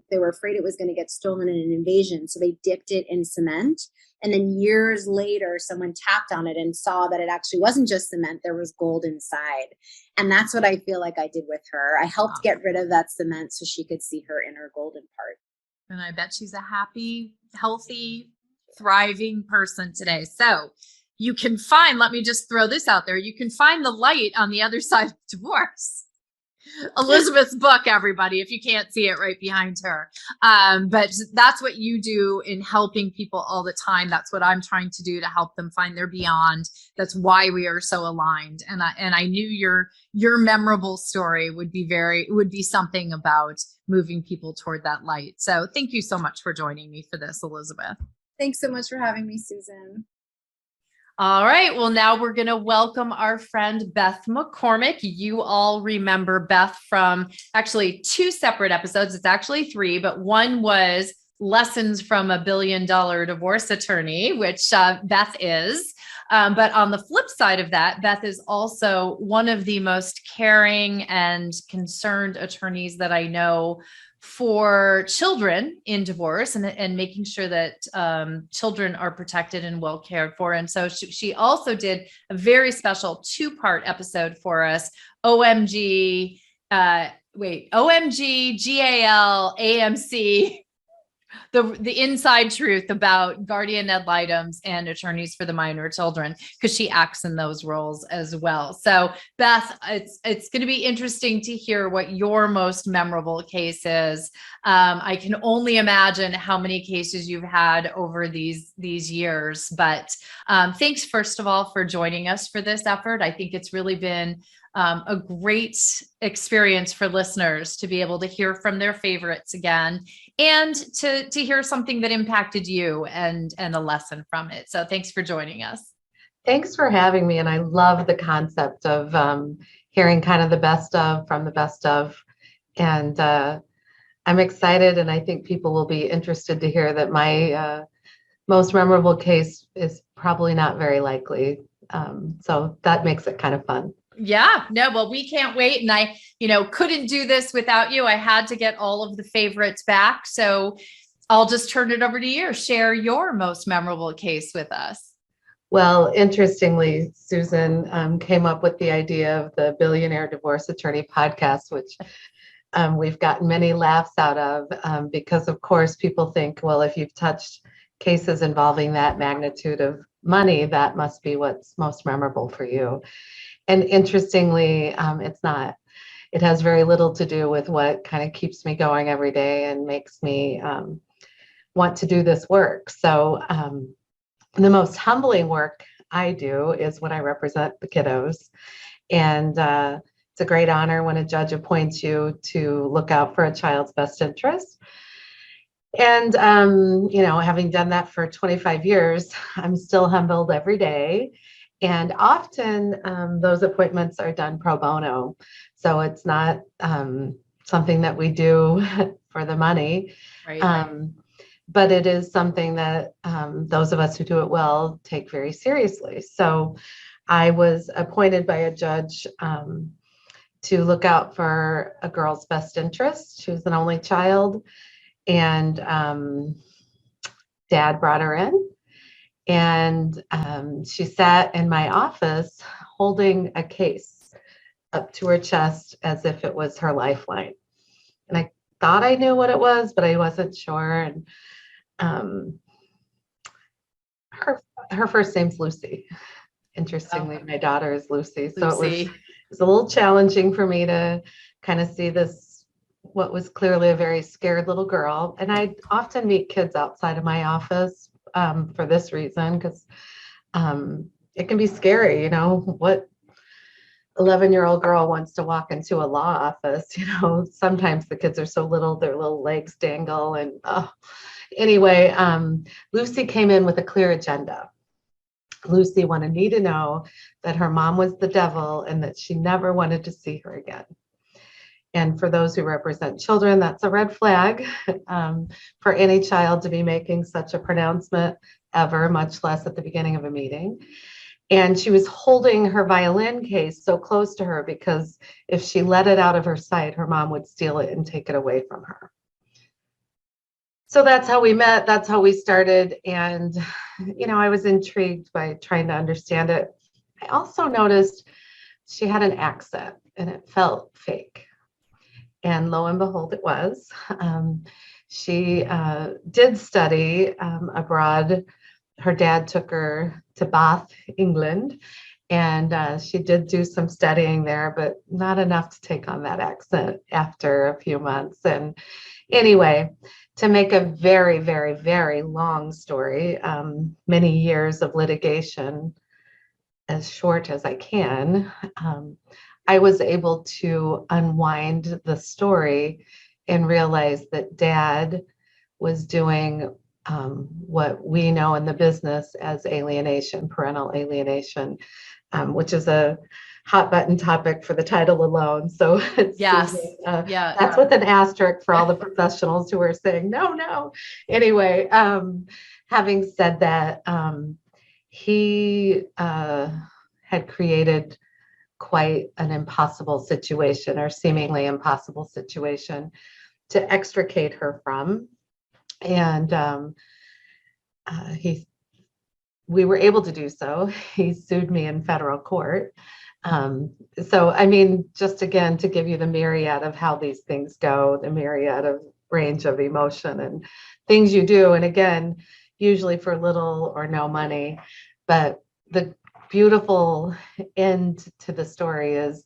they were afraid it was going to get stolen in an invasion. So they dipped it in cement. And then years later, someone tapped on it and saw that it actually wasn't just cement. There was gold inside. And that's what I feel like I did with her. I helped get rid of that cement so she could see her inner golden part. And I bet she's a happy, healthy, thriving person today. So you can let me just throw this out there. You can find the light on the other side of divorce. Elizabeth's book, everybody, if you can't see it right behind her. But that's what you do in helping people all the time. That's what I'm trying to do to help them find their beyond. That's why we are so aligned. And I knew your memorable story would be something about moving people toward that light. So thank you so much for joining me for this, Elizabeth. Thanks so much for having me, Susan. All right. Well, now we're going to welcome our friend, Beth McCormack. You all remember Beth from actually 2 separate episodes. It's actually 3, but one was Lessons from a $1 Billion Divorce Attorney, which Beth is. But on the flip side of that, Beth is also one of the most caring and concerned attorneys that I know for children in divorce and making sure that children are protected and well cared for. And so she also did a very special 2-part episode for us. OMG, GAL, AMC. the inside truth about guardian ad litems and attorneys for the minor children, because she acts in those roles as well. So Beth, it's going to be interesting to hear what your most memorable case is. I can only imagine how many cases you've had over these years, but thanks first of all for joining us for this effort. I think it's really been a great experience for listeners to be able to hear from their favorites again, and to hear something that impacted you and a lesson from it. So thanks for joining us. Thanks for having me. And I love the concept of hearing kind of the best of from the best of. And I'm excited, and I think people will be interested to hear that my most memorable case is probably not very likely. So that makes it kind of fun. Yeah, no, well, we can't wait. And I, couldn't do this without you. I had to get all of the favorites back. So I'll just turn it over to you. Share your most memorable case with us. Well, interestingly, Susan came up with the idea of the Billionaire Divorce Attorney podcast, which we've gotten many laughs out of because, of course, people think, well, if you've touched cases involving that magnitude of money, that must be what's most memorable for you. And interestingly, it's not. It has very little to do with what kind of keeps me going every day and makes me want to do this work. So the most humbling work I do is when I represent the kiddos. And it's a great honor when a judge appoints you to look out for a child's best interest. And, having done that for 25 years, I'm still humbled every day. And often those appointments are done pro bono. So it's not something that we do for the money. Right. But it is something that those of us who do it well take very seriously. So I was appointed by a judge to look out for a girl's best interest. She was an only child, and dad brought her in. And she sat in my office holding a case up to her chest as if it was her lifeline. And I thought I knew what it was, but I wasn't sure. And her first name's Lucy. Interestingly, my daughter is Lucy. So it was a little challenging for me to kind of see this, what was clearly a very scared little girl. And I often meet kids outside of my office for this reason, because it can be scary, what 11-year-old girl wants to walk into a law office. Sometimes the kids are so little, their little legs dangle. And anyway, Lucy came in with a clear agenda. Lucy wanted me to know that her mom was the devil and that she never wanted to see her again. And for those who represent children, that's a red flag for any child to be making such a pronouncement ever, much less at the beginning of a meeting. And she was holding her violin case so close to her because if she let it out of her sight, her mom would steal it and take it away from her. So that's how we met. That's how we started. And, I was intrigued by trying to understand it. I also noticed she had an accent and it felt fake. And lo and behold, it was. She did study abroad. Her dad took her to Bath, England, and she did do some studying there, but not enough to take on that accent after a few months. And anyway, to make a very, very, very long story, many years of litigation, as short as I can, I was able to unwind the story and realize that Dad was doing what we know in the business as alienation, parental alienation, which is a hot button topic for the title alone. So yes, that's with an asterisk for all the professionals who are saying, no. Anyway, having said that, he had created quite an impossible situation, or seemingly impossible situation, to extricate her from. And we were able to do so. He sued me in federal court. So, I mean, just again, to give you the myriad of how these things go, the myriad of range of emotion and things you do. And again, usually for little or no money. But the beautiful end to the story is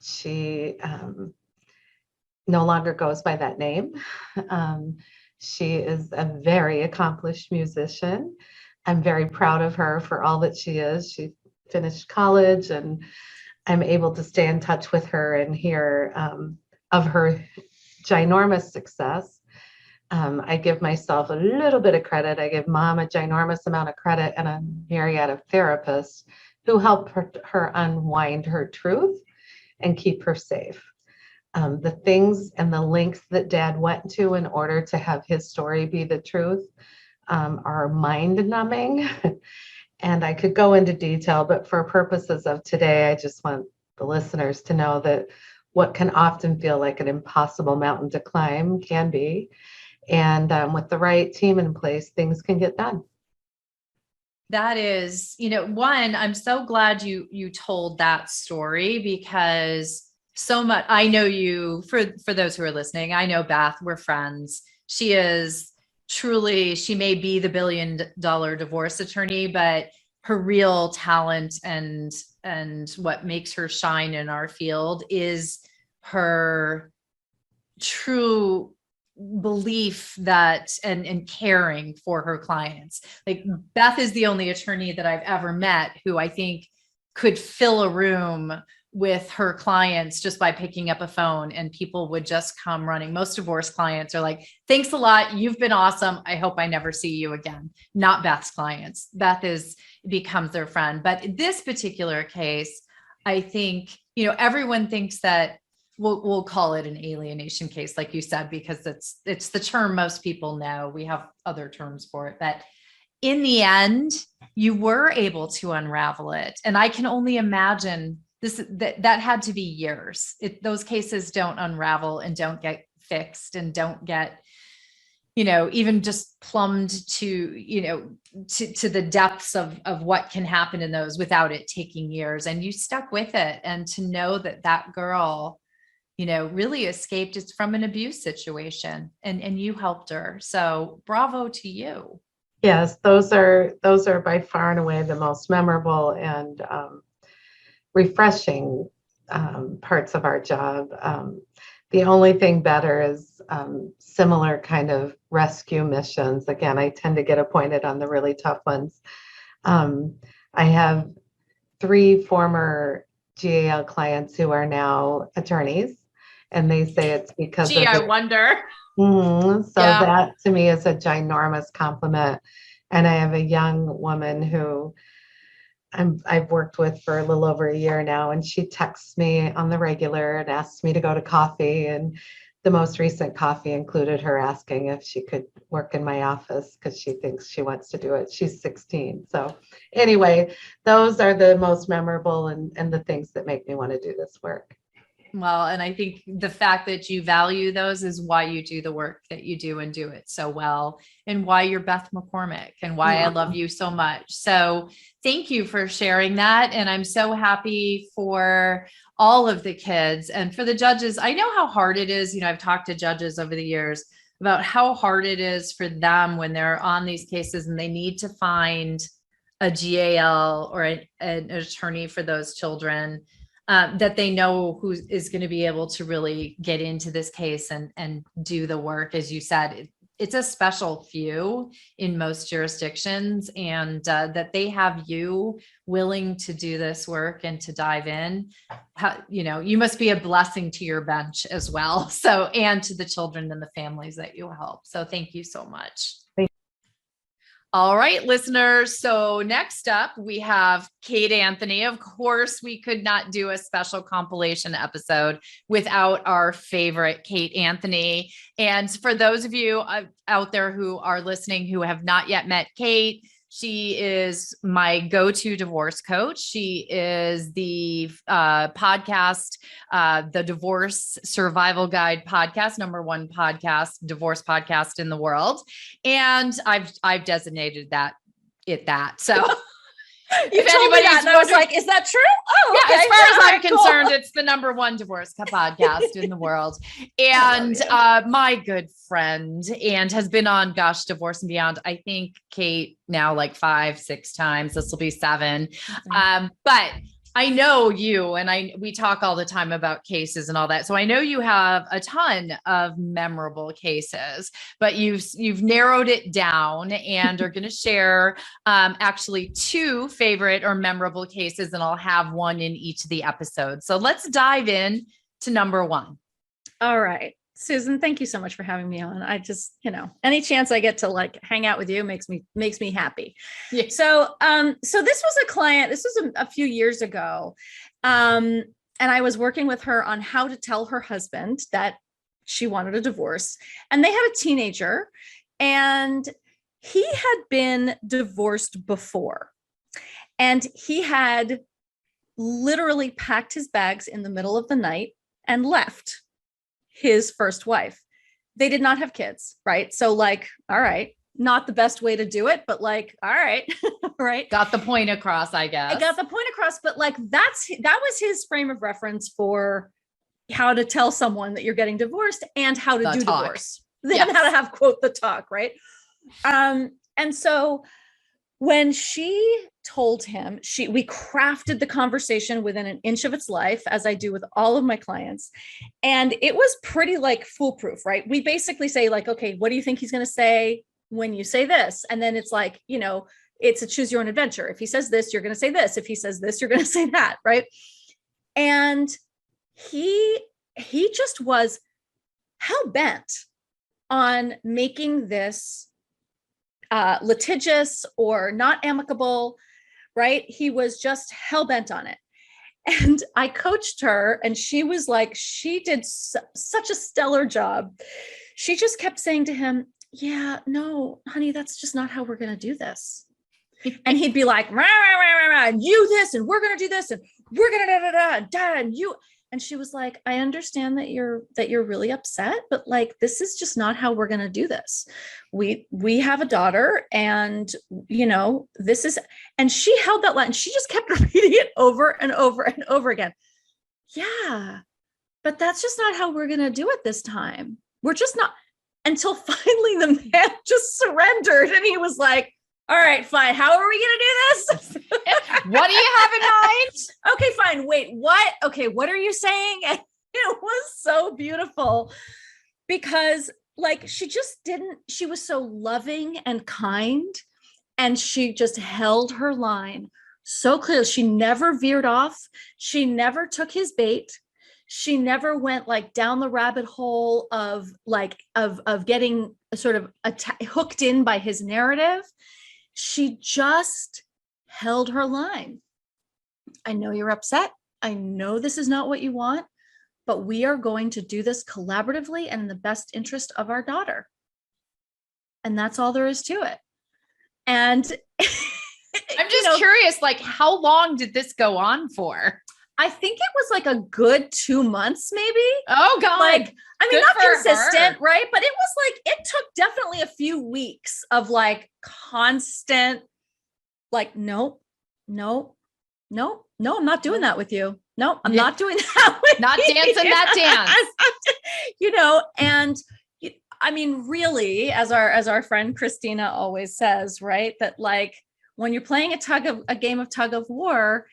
she no longer goes by that name. She is a very accomplished musician. I'm very proud of her for all that she is. She finished college, and I'm able to stay in touch with her and hear of her ginormous success. I give myself a little bit of credit. I give Mom a ginormous amount of credit and a myriad of therapists who help her unwind her truth and keep her safe. The things and the lengths that Dad went to in order to have his story be the truth are mind-numbing. And I could go into detail, but for purposes of today, I just want the listeners to know that what can often feel like an impossible mountain to climb can be. And with the right team in place, things can get done. That is, one, I'm so glad you told that story, because so much, I know you, for those who are listening, I know Beth, we're friends. She is truly, she may be the $1 billion divorce attorney, but her real talent and what makes her shine in our field is her true belief that and caring for her clients. Like, Beth is the only attorney that I've ever met who I think could fill a room with her clients just by picking up a phone, and people would just come running. Most divorce clients are like, thanks a lot. You've been awesome. I hope I never see you again. Not Beth's clients. Beth becomes their friend. But in this particular case, I think, everyone thinks that we'll call it an alienation case, like you said, because it's the term most people know. We have other terms for it, but in the end, you were able to unravel it. And I can only imagine that had to be years. Those cases don't unravel and don't get fixed and don't get, even just plumbed to, to the depths of what can happen in those without it taking years. And you stuck with it. And to know that girl, really escaped it from an abuse situation, and you helped her. So bravo to you. Yes, those are by far and away the most memorable and refreshing parts of our job. The only thing better is similar kind of rescue missions. Again, I tend to get appointed on the really tough ones. I have 3 former GAL clients who are now attorneys, and they say it's because I wonder. So Yeah. that to me is a ginormous compliment. And I have a young woman who I've worked with for a little over a year now, and she texts me on the regular and asks me to go to coffee. And the most recent coffee included her asking if she could work in my office because she thinks she wants to do it. She's 16. So anyway, those are the most memorable and the things that make me want to do this work. Well, and I think the fact that you value those is why you do the work that you do and do it so well, and why you're Beth McCormack and why I love you so much. So thank you for sharing that. And I'm so happy for all of the kids and for the judges. I know how hard it is. I've talked to judges over the years about how hard it is for them when they're on these cases and they need to find a GAL or an attorney for those children. That they know who is going to be able to really get into this case and do the work. As you said, it's a special few in most jurisdictions, and that they have you willing to do this work and to dive in. You must be a blessing to your bench as well. So, and to the children and the families that you help. So thank you so much. All right, listeners. So next up, we have Kate Anthony. Of course, we could not do a special compilation episode without our favorite Kate Anthony. And for those of you out there who are listening who have not yet met Kate, she is my go-to divorce coach. She is the podcast, the Divorce Survival Guide podcast, #1 podcast, divorce podcast in the world. And I've designated that. So You told me that, and I was like, "Is that true?" Oh, yeah. okay. As far as All I'm right, cool. concerned, it's the #1 divorce podcast in the world. And my good friend, and has been on, gosh, Divorce and Beyond, I think, Kate, now like 5, 6 times. This will be 7. But I know you, and we talk all the time about cases and all that. So I know you have a ton of memorable cases, but you've narrowed it down and are going to share actually 2 favorite or memorable cases, and I'll have one in each of the episodes. So let's dive in to #1. All right. Susan, thank you so much for having me on. I just, any chance I get to like hang out with you makes me happy. Yeah. So this was a client, this was a few years ago. And I was working with her on how to tell her husband that she wanted a divorce, and they had a teenager, and he had been divorced before, and he had literally packed his bags in the middle of the night and left his first wife. They did not have kids, right? So like, all right, not the best way to do it, but like, all right, right. Got the point across, I guess. I got the point across, but like that was his frame of reference for how to tell someone that you're getting divorced and how to do divorce. Then how to have, quote, the talk, right? And so when she told him, we crafted the conversation within an inch of its life, as I do with all of my clients. And it was pretty like foolproof, right? We basically say like, okay, what do you think he's going to say when you say this? And then it's like, it's a choose your own adventure. If he says this, you're going to say this. If he says this, you're going to say that, right? And he just was hell-bent on making this litigious or not amicable, right? He was just hell-bent on it. And I coached her, and she was like, she did such a stellar job. She just kept saying to him, yeah, no, honey, that's just not how we're going to do this. And he'd be like, rah, rah, rah, rah, rah, and you this, and we're going to do this, and we're going to da, da, da, da, and you. And she was like, I understand that you're really upset, but like, this is just not how we're going to do this. We have a daughter, and this is, and she held that line, and she just kept repeating it over and over and over again. Yeah, but that's just not how we're going to do it this time. We're just not, until finally the man just surrendered, and he was like, all right, fine. How are we going to do this? What do you have in mind? Okay, fine. Wait, what? Okay, what are you saying? And it was so beautiful because like, she was so loving and kind, and she just held her line so clearly. She never veered off. She never took his bait. She never went like down the rabbit hole of getting sort of hooked in by his narrative. She just held her line. I know you're upset. I know this is not what you want, but we are going to do this collaboratively and in the best interest of our daughter. And that's all there is to it. And I'm just curious, like, how long did this go on for? I think it was like a good 2 months, maybe. Oh God. Like, I mean, Good not for consistent, her. right? But it was like, it took definitely a few weeks of like constant, like, nope, I'm not doing that with you. No, I'm not doing that with Not you. dancing that dance. And I mean, really, as our friend Christina always says, right? That like, when you're playing a game of tug of war,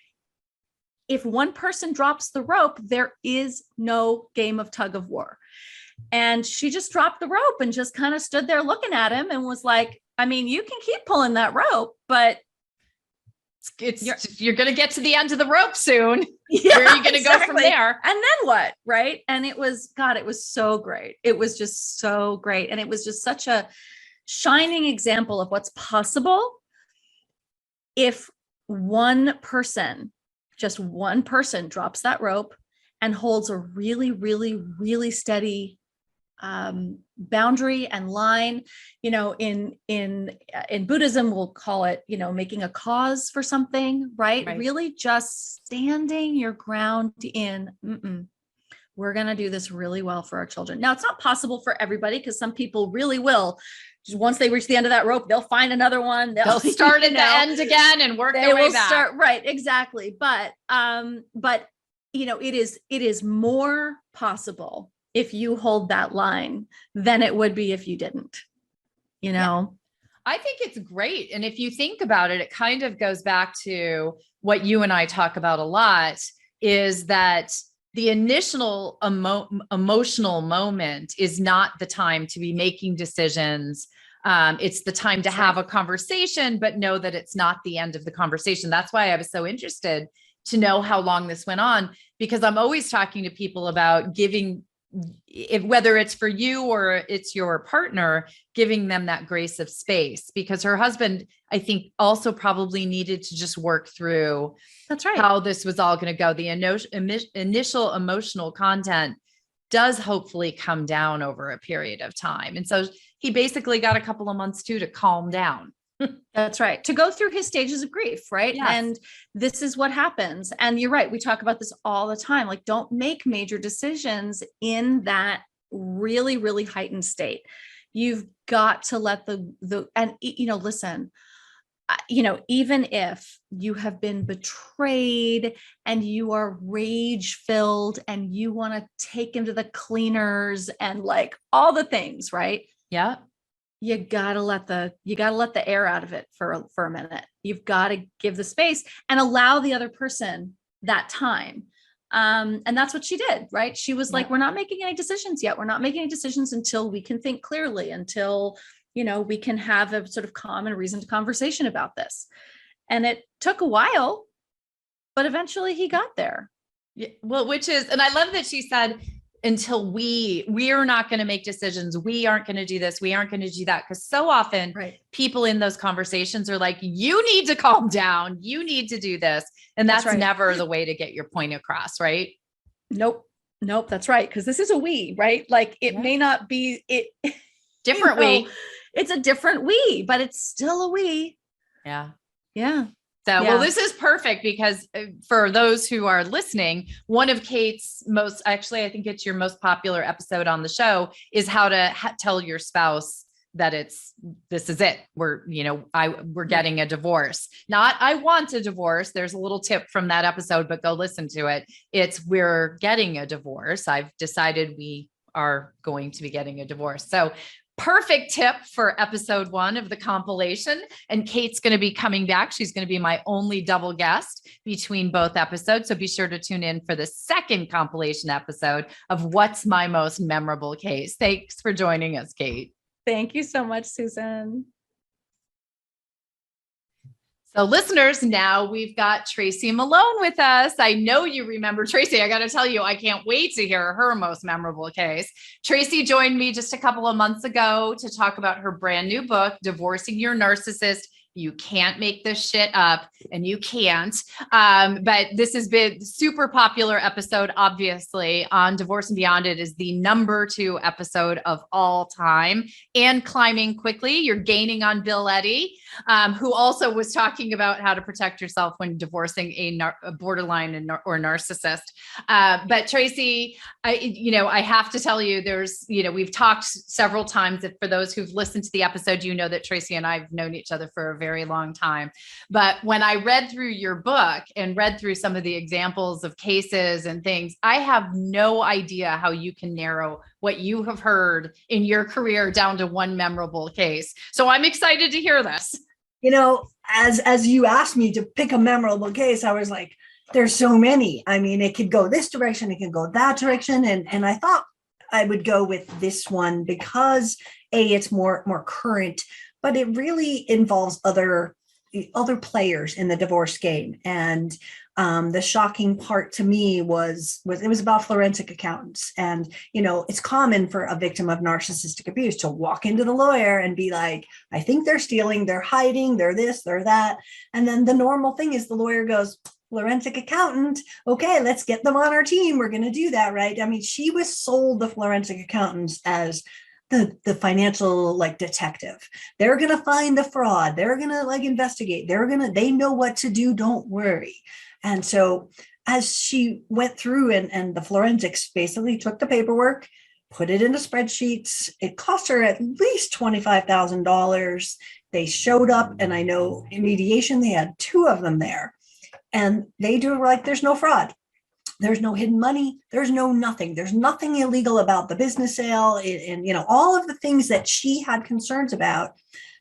if one person drops the rope, there is no game of tug of war. And she just dropped the rope and just kind of stood there looking at him and was like, I mean, you can keep pulling that rope, but you're going to get to the end of the rope soon. Yeah, where are you going to go from there? And then what? Right. And it was so great. It was just so great. And it was just such a shining example of what's possible if just one person drops that rope and holds a really, really, really steady boundary and line. In Buddhism, we'll call it, making a cause for something, right? Really just standing your ground in, we're going to do this really well for our children. Now, it's not possible for everybody because some people really will. Just once they reach the end of that rope, they'll find another one. They'll start at the end again and work their way back. Start right, exactly. But it is more possible if you hold that line than it would be if you didn't. Yeah. I think it's great. And if you think about it, it kind of goes back to what you and I talk about a lot, is that the initial emotional moment is not the time to be making decisions. It's the time to have a conversation, but know that it's not the end of the conversation. That's why I was so interested to know how long this went on, because I'm always talking to people about giving, whether it's for you or it's your partner, giving them that grace of space, because her husband, I think, also probably needed to just work through how this was all going to go. The initial emotional content does hopefully come down over a period of time. And so he basically got a couple of months too to calm down. That's right. To go through his stages of grief, right? Yes. And this is what happens. And you're right. We talk about this all the time. Like, don't make major decisions in that really, really heightened state. You've got to let listen, even if you have been betrayed and you are rage filled and you want to take him to the cleaners and like all the things, right? Yeah. You gotta let the air out of it for a minute. You've got to give the space and allow the other person that time. And that's what she did, right? She was like, we're not making any decisions yet. We're not making any decisions until we can think clearly, until, we can have a sort of calm and reasoned conversation about this. And it took a while, but eventually he got there. Yeah, well, and I love that she said, until we're not going to make decisions. We aren't going to do this. We aren't going to do that. Because so often people in those conversations are like, you need to calm down. You need to do this. And that's never the way to get your point across. Right. Nope. That's right. Because this is a we, right? Like it may not be different we. It's a different we, but it's still a we. Yeah. Yeah. So, well, this is perfect because for those who are listening, one of Kate's I think it's your most popular episode on the show is how to tell your spouse that this is it. We're getting a divorce. Not, I want a divorce. There's a little tip from that episode, but go listen to it. It's, we're getting a divorce. I've decided we are going to be getting a divorce. So perfect tip for episode 1 of the compilation. And Kate's going to be coming back. She's going to be my only double guest between both episodes. So be sure to tune in for the second compilation episode of What's My Most Memorable Case. Thanks for joining us, Kate. Thank you so much, Susan. So listeners, now we've got Tracy Malone with us. I know you remember Tracy. I got to tell you, I can't wait to hear her most memorable case. Tracy joined me just a couple of months ago to talk about her brand new book, Divorcing Your Narcissist. You can't make this shit up, and you can't. But this has been super popular episode, obviously, on Divorce and Beyond. It is the number 2 episode of all time and climbing quickly. You're gaining on Bill Eddy, who also was talking about how to protect yourself when divorcing a borderline or narcissist. But Tracy, I have to tell you, we've talked several times. For those who've listened to the episode, you know that Tracy and I have known each other for a very long time. But when I read through your book and read through some of the examples of cases and things, I have no idea how you can narrow what you have heard in your career down to one memorable case. So I'm excited to hear this. As you asked me to pick a memorable case, I was like, there's so many. I mean, it could go this direction, it could go that direction. And I thought I would go with this one because it's more current, but it really involves other players in the divorce game. And the shocking part to me was it was about forensic accountants. And, it's common for a victim of narcissistic abuse to walk into the lawyer and be like, I think they're stealing, they're hiding, they're this, they're that. And then the normal thing is the lawyer goes, forensic accountant, okay, let's get them on our team. We're going to do that, right? I mean, she was sold the forensic accountants as the financial detective. They're going to find the fraud. They're going to investigate. They know what to do. Don't worry. And so as she went through and the forensics basically took the paperwork, put it into spreadsheets. It cost her at least $25,000. They showed up, and I know in mediation, they had 2 of them there. And they do like, there's no fraud. There's no hidden money. There's no nothing. There's nothing illegal about the business sale. And, all of the things that she had concerns about,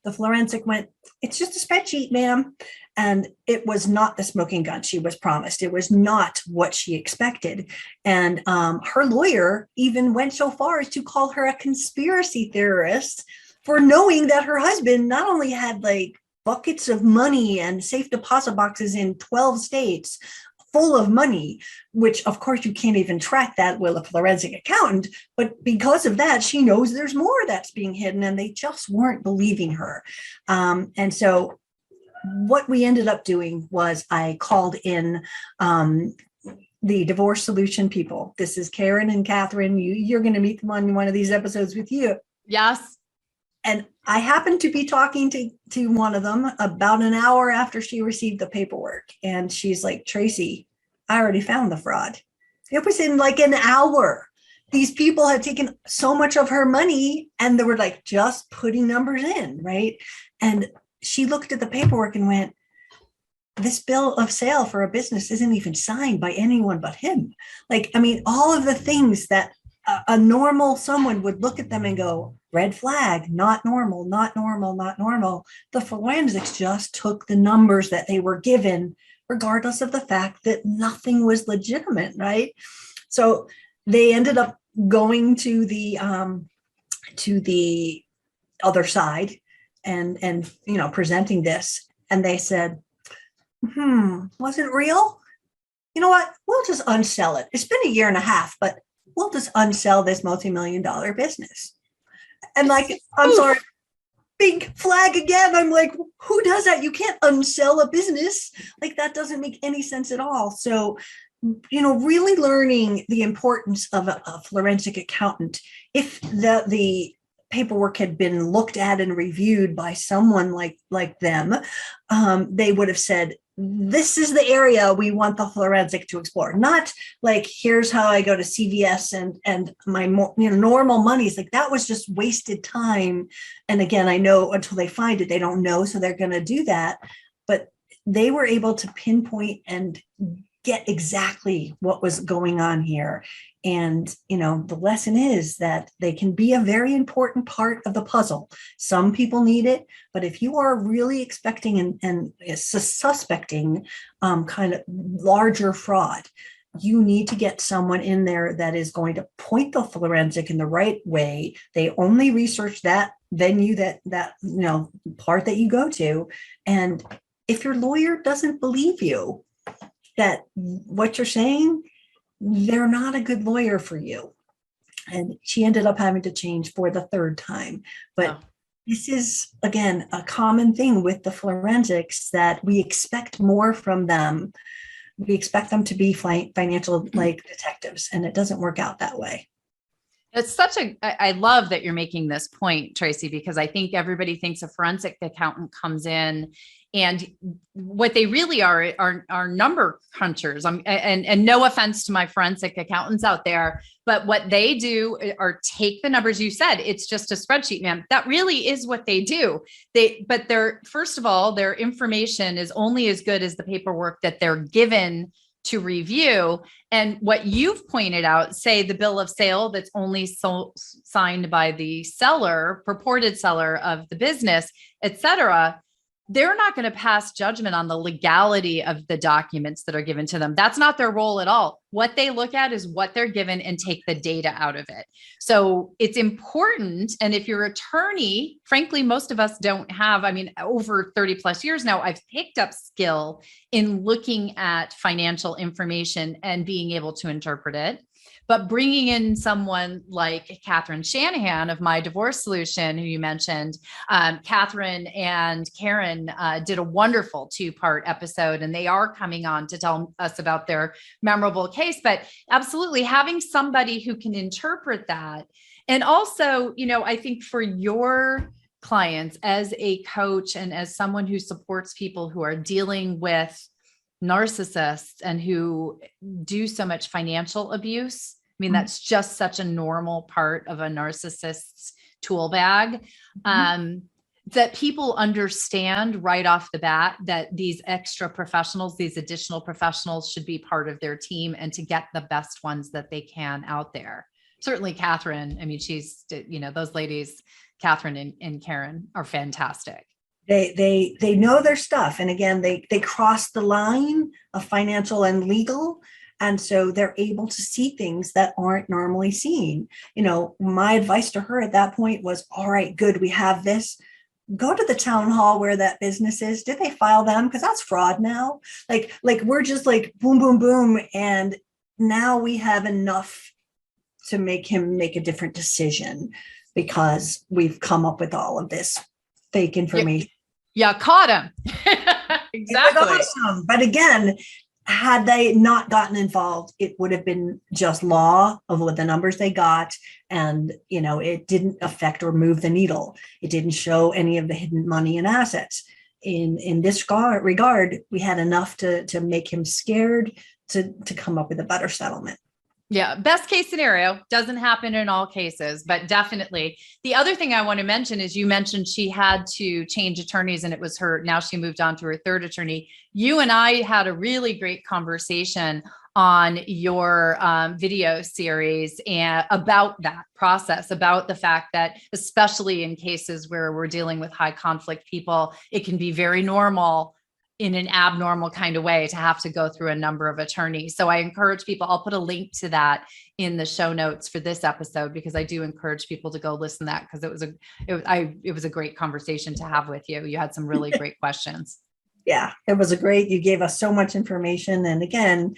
the forensic went, it's just a spreadsheet, ma'am. And it was not the smoking gun she was promised. It was not what she expected. And her lawyer even went so far as to call her a conspiracy theorist for knowing that her husband not only had like buckets of money and safe deposit boxes in 12 states full of money, which of course you can't even track that with a forensic accountant, but because of that, she knows there's more that's being hidden, and they just weren't believing her. And so what we ended up doing was I called in the divorce solution people. This is Karen and Catherine. You're going to meet them on one of these episodes with you. Yes. And I happened to be talking to one of them about an hour after she received the paperwork. And she's like, Tracy, I already found the fraud. It was in like an hour. These people had taken so much of her money and they were like just putting numbers in, right? And she looked at the paperwork and went, this bill of sale for a business isn't even signed by anyone but him. Like, I mean, all of the things that a normal someone would look at them and go, red flag, not normal, not normal, not normal. The forensics just took the numbers that they were given, regardless of the fact that nothing was legitimate, right? So they ended up going to the other side and presenting this, and they said, was it real? You know what? We'll just unsell it. It's been a year and a half, but we'll just unsell this multi-million-dollar business. And like, I'm sorry, big flag again. I'm like, who does that? You can't unsell a business. Like, that doesn't make any sense at all. So, really learning the importance of a forensic accountant. If the paperwork had been looked at and reviewed by someone like them, they would have said, this is the area we want the forensic to explore. Not like, here's how I go to CVS and my normal monies. Like, that was just wasted time. And again, I know until they find it, they don't know. So they're going to do that. But they were able to pinpoint and get exactly what was going on here. And, the lesson is that they can be a very important part of the puzzle. Some people need it, but if you are really expecting and suspecting kind of larger fraud, you need to get someone in there that is going to point the forensic in the right way. They only research that venue, that part that you go to. And if your lawyer doesn't believe you, that what you're saying, they're not a good lawyer for you. And she ended up having to change for the 3rd time. But This is, again, a common thing with the forensics, that we expect more from them. We expect them to be financial like detectives, and it doesn't work out that way. It's I love that you're making this point, Tracy, because I think everybody thinks a forensic accountant comes in and what they really are number crunchers. And no offense to my forensic accountants out there, but what they do are take the numbers. You said it's just a spreadsheet, man. That really is what they do. First of all, their information is only as good as the paperwork that they're given to review. And what you've pointed out, say the bill of sale that's only signed by the seller, purported seller of the business, et cetera, they're not going to pass judgment on the legality of the documents that are given to them. That's not their role at all. What they look at is what they're given and take the data out of it. So it's important. And if you're an attorney, frankly, most of us don't have, over 30 plus years now, I've picked up skill in looking at financial information and being able to interpret it. But bringing in someone like Catherine Shanahan of My Divorce Solution, who you mentioned, Catherine and Karen did a wonderful 2-part episode, and they are coming on to tell us about their memorable case. But absolutely having somebody who can interpret that. And also, I think for your clients as a coach and as someone who supports people who are dealing with narcissists and who do so much financial abuse. I mean, that's just such a normal part of a narcissist's tool bag. That people understand right off the bat that these extra professionals, these additional professionals should be part of their team and to get the best ones that they can out there. Certainly Catherine, I mean, she's, those ladies, Catherine and Karen are fantastic. They know their stuff. And again, they cross the line of financial and legal. And so they're able to see things that aren't normally seen. My advice to her at that point was, all right, good, we have this. Go to the town hall where that business is. Did they file them? Because that's fraud now. Like we're just like boom, boom, boom. And now we have enough to make him make a different decision because we've come up with all of this fake information. Yeah, caught him. Exactly. Awesome. But again, had they not gotten involved, it would have been just law of what the numbers they got. And, it didn't affect or move the needle. It didn't show any of the hidden money and assets. In this regard, we had enough to make him scared to come up with a better settlement. Yeah. Best case scenario, doesn't happen in all cases, but definitely. The other thing I want to mention is you mentioned she had to change attorneys and it was her. Now she moved on to her third attorney. You and I had a really great conversation on your video series and about that process, about the fact that, especially in cases where we're dealing with high conflict people, it can be very normal in an abnormal kind of way to have to go through a number of attorneys. So I encourage people, I'll put a link to that in the show notes for this episode, because I do encourage people to go listen to that, because it was a great conversation to have with you. You had some really great questions. Yeah, it was you gave us so much information. And again,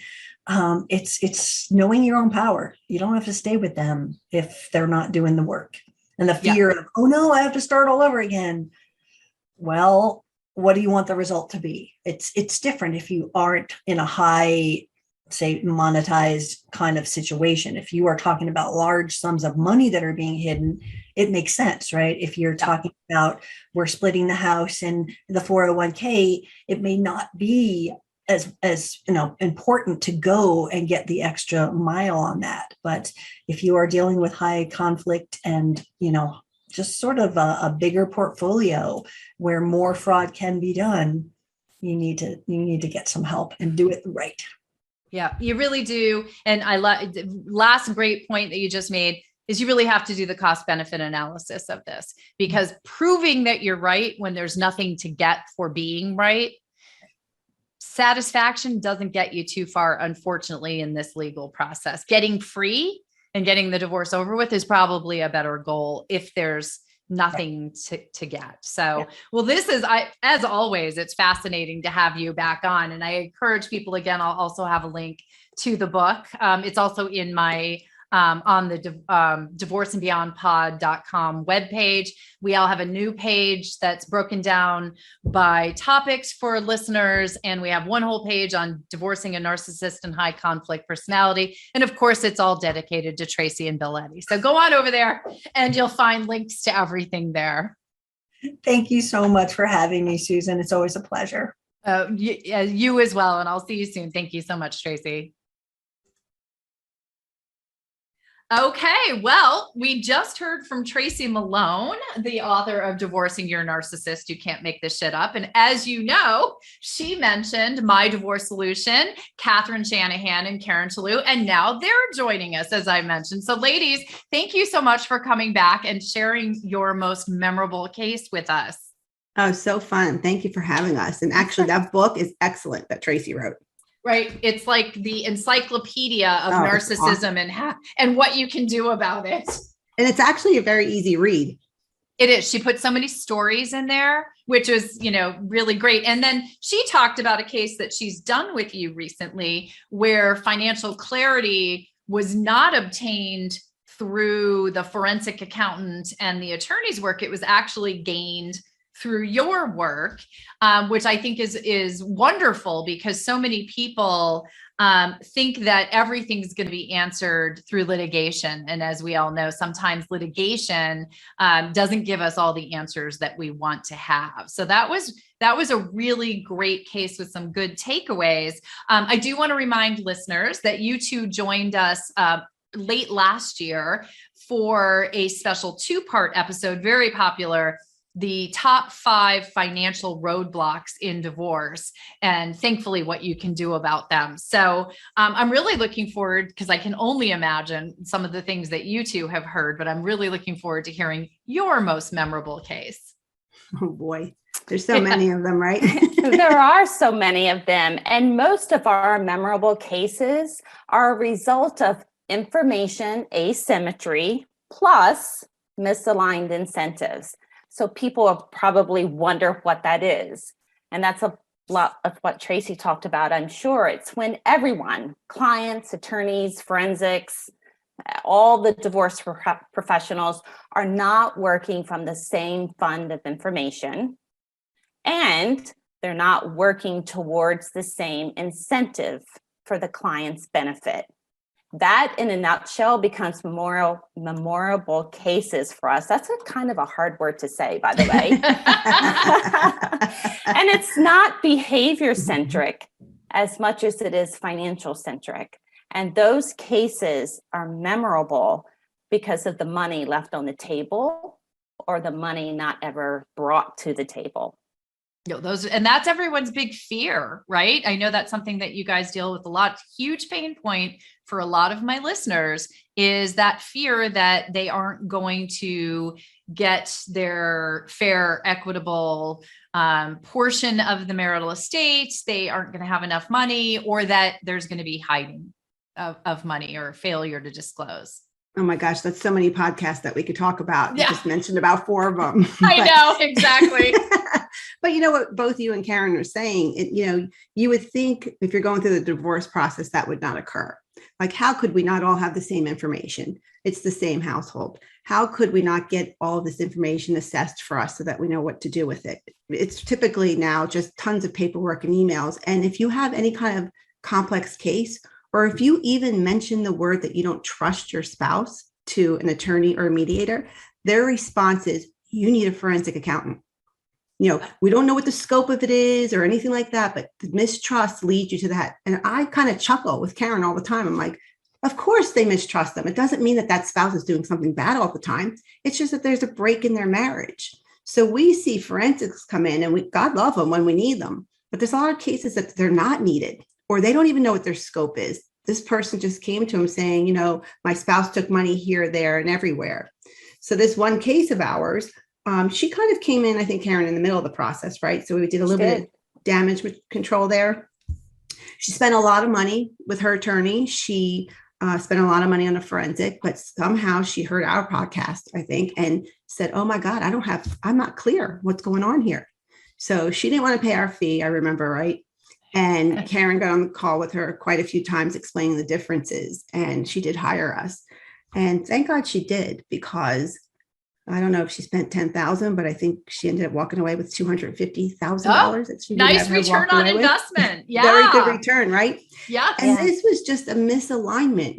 it's knowing your own power. You don't have to stay with them if they're not doing the work. And the fear of, oh no, I have to start all over again. Well, what do you want the result to be? It's different if you aren't in a high, say, monetized kind of situation. If you are talking about large sums of money that are being hidden, it makes sense, right? If you're talking about we're splitting the house and the 401k, it may not be as important to go and get the extra mile on that. But if you are dealing with high conflict and, just sort of a bigger portfolio where more fraud can be done, you need to get some help and do it right. Yeah, you really do. And I love the last great point that you just made is you really have to do the cost benefit analysis of this, because proving that you're right when there's nothing to get for being right, satisfaction doesn't get you too far, unfortunately, in this legal process. Getting free and getting the divorce over with is probably a better goal if there's nothing to get. So, well, this is, as always, it's fascinating to have you back on. And I encourage people, again, I'll also have a link to the book. It's also in my, on the divorceandbeyondpod.com webpage. We all have a new page that's broken down by topics for listeners. And we have one whole page on divorcing a narcissist and high conflict personality. And of course, it's all dedicated to Tracy and Bill Eddy. So go on over there and you'll find links to everything there. Thank you so much for having me, Susan. It's always a pleasure. You as well. And I'll see you soon. Thank you so much, Tracy. Okay, well, we just heard from Tracy Malone, the author of Divorcing Your Narcissist, You Can't Make This Shit Up. And as you know, she mentioned My Divorce Solution, Catherine Shanahan and Karen Chellew, and now they're joining us, as I mentioned. So ladies, thank you so much for coming back and sharing your most memorable case with us. Oh, so fun. Thank you for having us. And actually, that book is excellent that Tracy wrote. Right. It's like the encyclopedia of narcissism awesome. and what you can do about it. And it's actually a very easy read. It is. She put so many stories in there, which was, really great. And then she talked about a case that she's done with you recently where financial clarity was not obtained through the forensic accountant and the attorney's work. It was actually gained through your work, which I think is wonderful, because so many people think that everything's going to be answered through litigation. And as we all know, sometimes litigation doesn't give us all the answers that we want to have. So that was a really great case with some good takeaways. I do want to remind listeners that you two joined us late last year for a special 2-part episode, very popular, the top 5 financial roadblocks in divorce, and thankfully what you can do about them. So I'm really looking forward, because I can only imagine some of the things that you two have heard, but I'm really looking forward to hearing your most memorable case. Oh boy, there's so many of them, right? There are so many of them. And most of our memorable cases are a result of information asymmetry plus misaligned incentives. So people will probably wonder what that is. And that's a lot of what Tracy talked about, I'm sure. It's when everyone, clients, attorneys, forensics, all the divorce professionals are not working from the same fund of information, and they're not working towards the same incentive for the client's benefit. That, in a nutshell, becomes memorable cases for us. That's a kind of a hard word to say, by the way. And it's not behavior centric as much as it is financial centric. And those cases are memorable because of the money left on the table or the money not ever brought to the table. And that's everyone's big fear, right? I know that's something that you guys deal with a lot. Huge pain point for a lot of my listeners is that fear that they aren't going to get their fair, equitable portion of the marital estate. They aren't going to have enough money, or that there's going to be hiding of money or failure to disclose. Oh my gosh, that's so many podcasts that we could talk about. You just mentioned about 4 of them. I know, exactly. But you know what both you and Karen are saying, you would think if you're going through the divorce process, that would not occur. Like, how could we not all have the same information? It's the same household. How could we not get all of this information assessed for us so that we know what to do with it? It's typically now just tons of paperwork and emails. And if you have any kind of complex case, or if you even mention the word that you don't trust your spouse to an attorney or a mediator, their response is, you need a forensic accountant. We don't know what the scope of it is or anything like that, but the mistrust leads you to that. And I kind of chuckle with Karen all the time. I'm like, of course they mistrust them. It doesn't mean that that spouse is doing something bad all the time. It's just that there's a break in their marriage. So we see forensics come in, and God love them when we need them. But there's a lot of cases that they're not needed, or they don't even know what their scope is. This person just came to him saying, my spouse took money here, there, and everywhere. So this one case of ours, she kind of came in, I think, Karen, in the middle of the process, right? So we did a little bit of damage control there. She spent a lot of money with her attorney. She spent a lot of money on a forensic, but somehow she heard our podcast, I think, and said, oh my God, I'm not clear what's going on here. So she didn't want to pay our fee, I remember, right? And Karen got on the call with her quite a few times explaining the differences, and she did hire us. And thank God she did, because I don't know if she spent $10,000, but I think she ended up walking away with $250,000 that she nice return on investment. Yeah. Very good return, right? Yeah. And this was just a misalignment.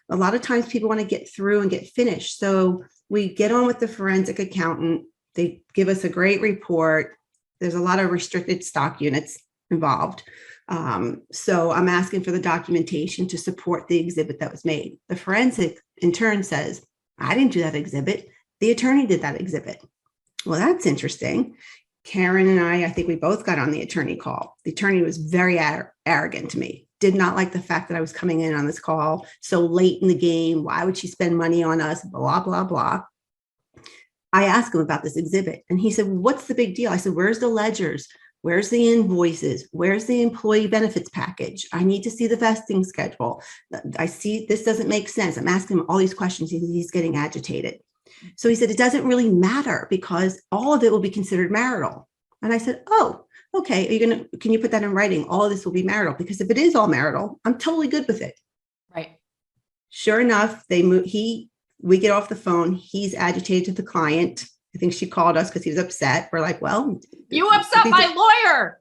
A lot of times people want to get through and get finished. So we get on with the forensic accountant. They give us a great report. There's a lot of restricted stock units involved. So I'm asking for the documentation to support the exhibit that was made. The forensic in turn says, I didn't do that exhibit. The attorney did that exhibit. Well, that's interesting. Karen and I think we both got on the attorney call. The attorney was very arrogant to me. Did not like the fact that I was coming in on this call so late in the game. Why would she spend money on us? Blah, blah, blah. I asked him about this exhibit, and he said, what's the big deal? I said, where's the ledgers? Where's the invoices? Where's the employee benefits package? I need to see the vesting schedule. I see this doesn't make sense. I'm asking him all these questions. He's getting agitated. So he said, it doesn't really matter because all of it will be considered marital. And I said, oh, okay. Can you put that in writing? All of this will be marital, because if it is all marital, I'm totally good with it. Right. Sure enough, we get off the phone. He's agitated to the client. I think she called us because he was upset. We're like, well, you upset my lawyer.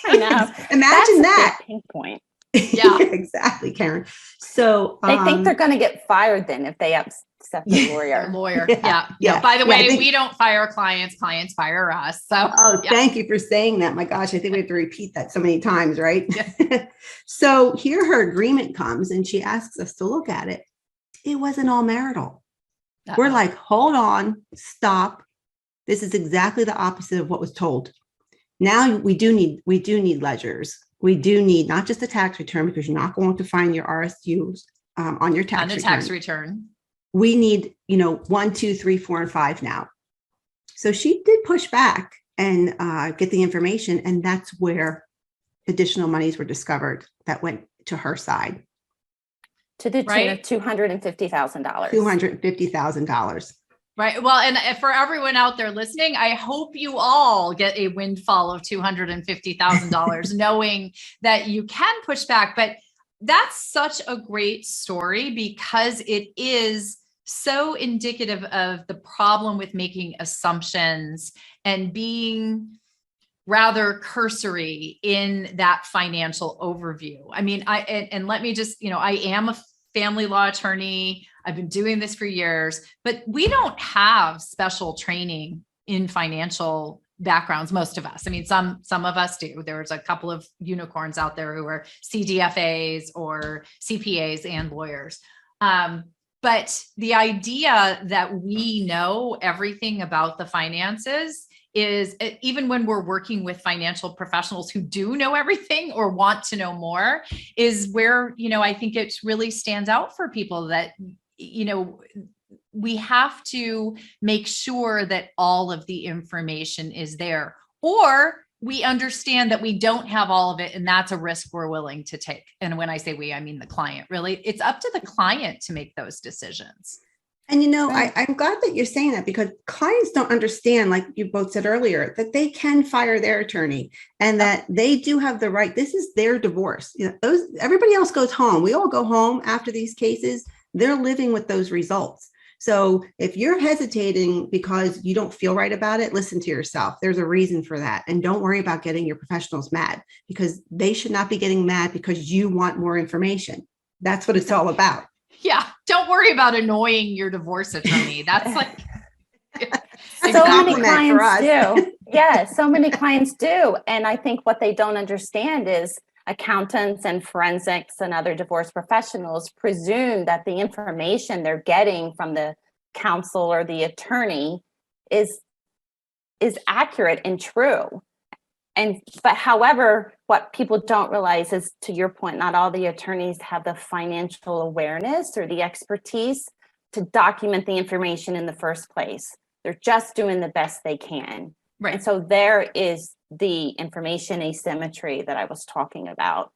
I know. Imagine that. Pain point. Yeah. Exactly, Karen. So They think they're going to get fired then if they upset the lawyer. Yeah. By the way, we don't fire clients fire us. So thank you for saying that. My gosh, I think we have to repeat that so many times, right? Yeah. So here her agreement comes and she asks us to look at it. It wasn't all marital. We're like, hold on, stop. This is exactly the opposite of what was told. Now we do need ledgers. We do need not just a tax return, because you're not going to find your RSUs on your tax return. We need, 1, 2, 3, 4, and 5 now. So she did push back and get the information, and that's where additional monies were discovered that went to her side. To the tune of $250,000. $250,000. Right. Well, and for everyone out there listening, I hope you all get a windfall of $250,000 knowing that you can push back. But that's such a great story because it is so indicative of the problem with making assumptions and being rather cursory in that financial overview. I mean, and let me just, I am a family law attorney. I've been doing this for years, but we don't have special training in financial backgrounds. Most of us, I mean, some of us do. There's a couple of unicorns out there who are CDFAs or CPAs and lawyers. But the idea that we know everything about the finances is, even when we're working with financial professionals who do know everything or want to know more, is where, I think it really stands out for people that, we have to make sure that all of the information is there, or we understand that we don't have all of it. And that's a risk we're willing to take. And when I say we, I mean the client. Really, it's up to the client to make those decisions. And, I'm glad that you're saying that, because clients don't understand, like you both said earlier, that they can fire their attorney and that they do have the right. This is their divorce. Everybody else goes home. We all go home after these cases. They're living with those results. So if you're hesitating because you don't feel right about it, listen to yourself. There's a reason for that. And don't worry about getting your professionals mad, because they should not be getting mad because you want more information. That's what it's all about. Yeah. Don't worry about annoying your divorce attorney. That's like, so many clients do. Yeah. So many clients do. And I think what they don't understand is accountants and forensics and other divorce professionals presume that the information they're getting from the counsel or the attorney is accurate and true. But however, what people don't realize is, to your point, not all the attorneys have the financial awareness or the expertise to document the information in the first place. They're just doing the best they can. Right. And so there is the information asymmetry that I was talking about.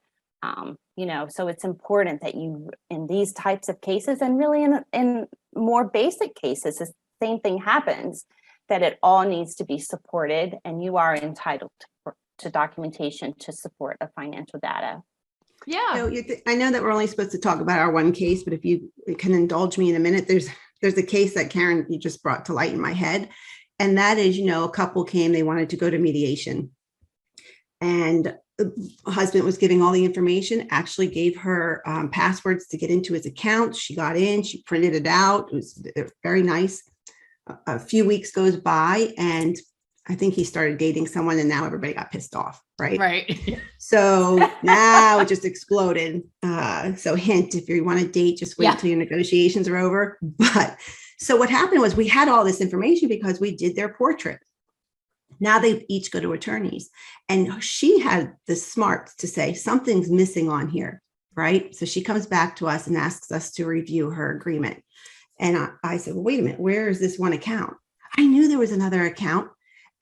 So it's important that you, in these types of cases, and really in more basic cases, the same thing happens, that it all needs to be supported, and you are entitled to documentation to support a financial data. Yeah. I know that we're only supposed to talk about our one case, but if you can indulge me in a minute, there's a case that Karen, you just brought to light in my head. And that is, a couple came, they wanted to go to mediation. And the husband was giving all the information, actually gave her passwords to get into his account. She got in, she printed it out. It was very nice. A few weeks goes by, and I think he started dating someone, and now everybody got pissed off, right? Right. So now it just exploded. So hint, if you want to date, just wait until your negotiations are over. But so what happened was, we had all this information because we did their portrait. Now they each go to attorneys, and she had the smarts to say something's missing on here, right? So she comes back to us and asks us to review her agreement. And I said, well, wait a minute, where is this one account? I knew there was another account.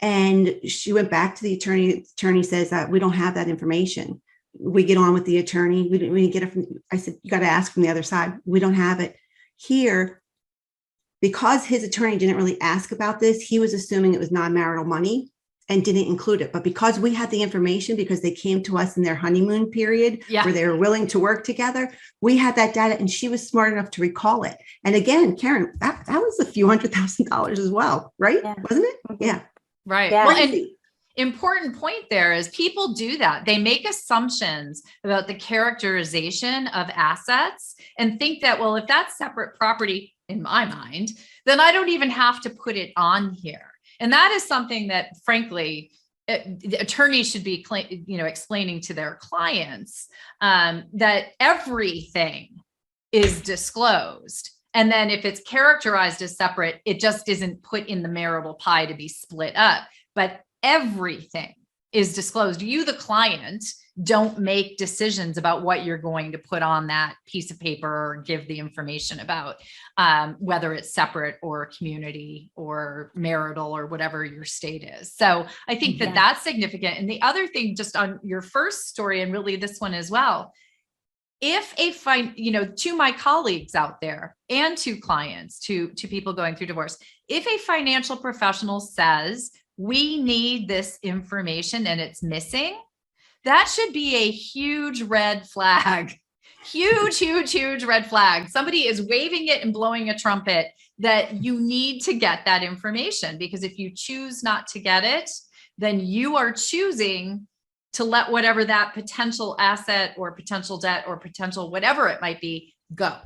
And she went back to the attorney. The attorney says that we don't have that information. We get on with the attorney. We didn't get it from, I said, you got to ask from the other side. We don't have it here. Because his attorney didn't really ask about this, he was assuming it was non-marital money. and didn't include it. But because we had the information, because they came to us in their honeymoon period where they were willing to work together, we had that data, and she was smart enough to recall it. And again, Karen, that was a few $100,000 as well, right? Yeah. Wasn't it? Yeah. Right. Yeah. Well, and important point there is people do that. They make assumptions about the characterization of assets and think that, well, if that's separate property in my mind, then I don't even have to put it on here. And that is something that, frankly, attorneys should be, explaining to their clients, that everything is disclosed. And then if it's characterized as separate, it just isn't put in the marital pie to be split up. But everything is disclosed. You, the client, don't make decisions about what you're going to put on that piece of paper or give the information about, whether it's separate or community or marital or whatever your state is. So I think that that's significant. And the other thing, just on your first story, and really this one as well, if to my colleagues out there and to clients, to people going through divorce, if a financial professional says, we need this information and it's missing, that should be a huge red flag. Huge red flag. Somebody is waving it and blowing a trumpet that you need to get that information, because if you choose not to get it, then you are choosing to let whatever that potential asset or potential debt or potential whatever it might be go.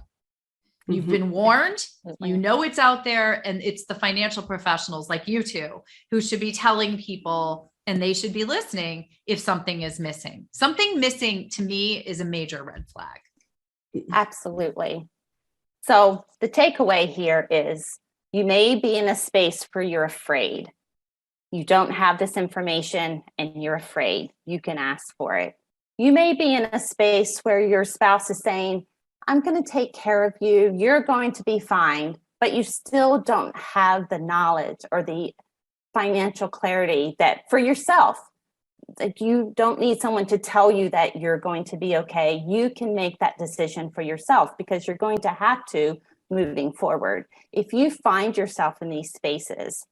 You've been warned, you know it's out there, and it's the financial professionals like you two who should be telling people, and they should be listening if something is missing. Something missing to me is a major red flag. Absolutely. So the takeaway here is you may be in a space where you're afraid. You don't have this information and you're afraid. You can ask for it. You may be in a space where your spouse is saying, I'm going to take care of you. You're going to be fine, but you still don't have the knowledge or the financial clarity that for yourself, that you don't need someone to tell you that you're going to be okay. You can make that decision for yourself because you're going to have to moving forward. If you find yourself in these spaces,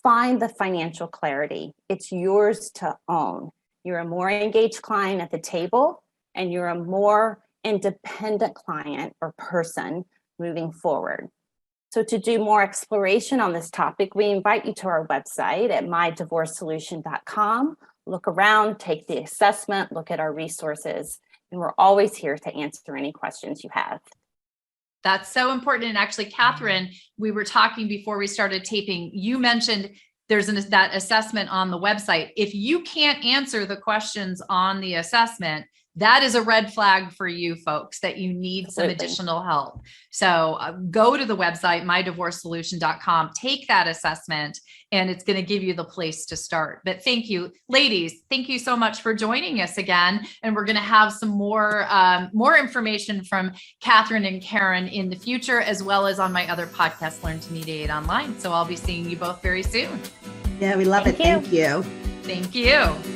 find the financial clarity. It's yours to own. You're a more engaged client at the table, and you're a more independent client or person moving forward. So to do more exploration on this topic, we invite you to our website at mydivorcesolution.com. Look around, take the assessment, look at our resources, and we're always here to answer any questions you have. That's so important. And actually, Catherine, we were talking before we started taping, you mentioned there's that assessment on the website. If you can't answer the questions on the assessment, that is a red flag for you folks that you need some additional help. So go to the website, mydivorcesolution.com, take that assessment, and it's going to give you the place to start. But thank you, ladies. Thank you so much for joining us again. And we're going to have some more information from Catherine and Karen in the future, as well as on my other podcast, Learn to Mediate Online. So I'll be seeing you both very soon. Yeah, we love it. Thank you. Thank you.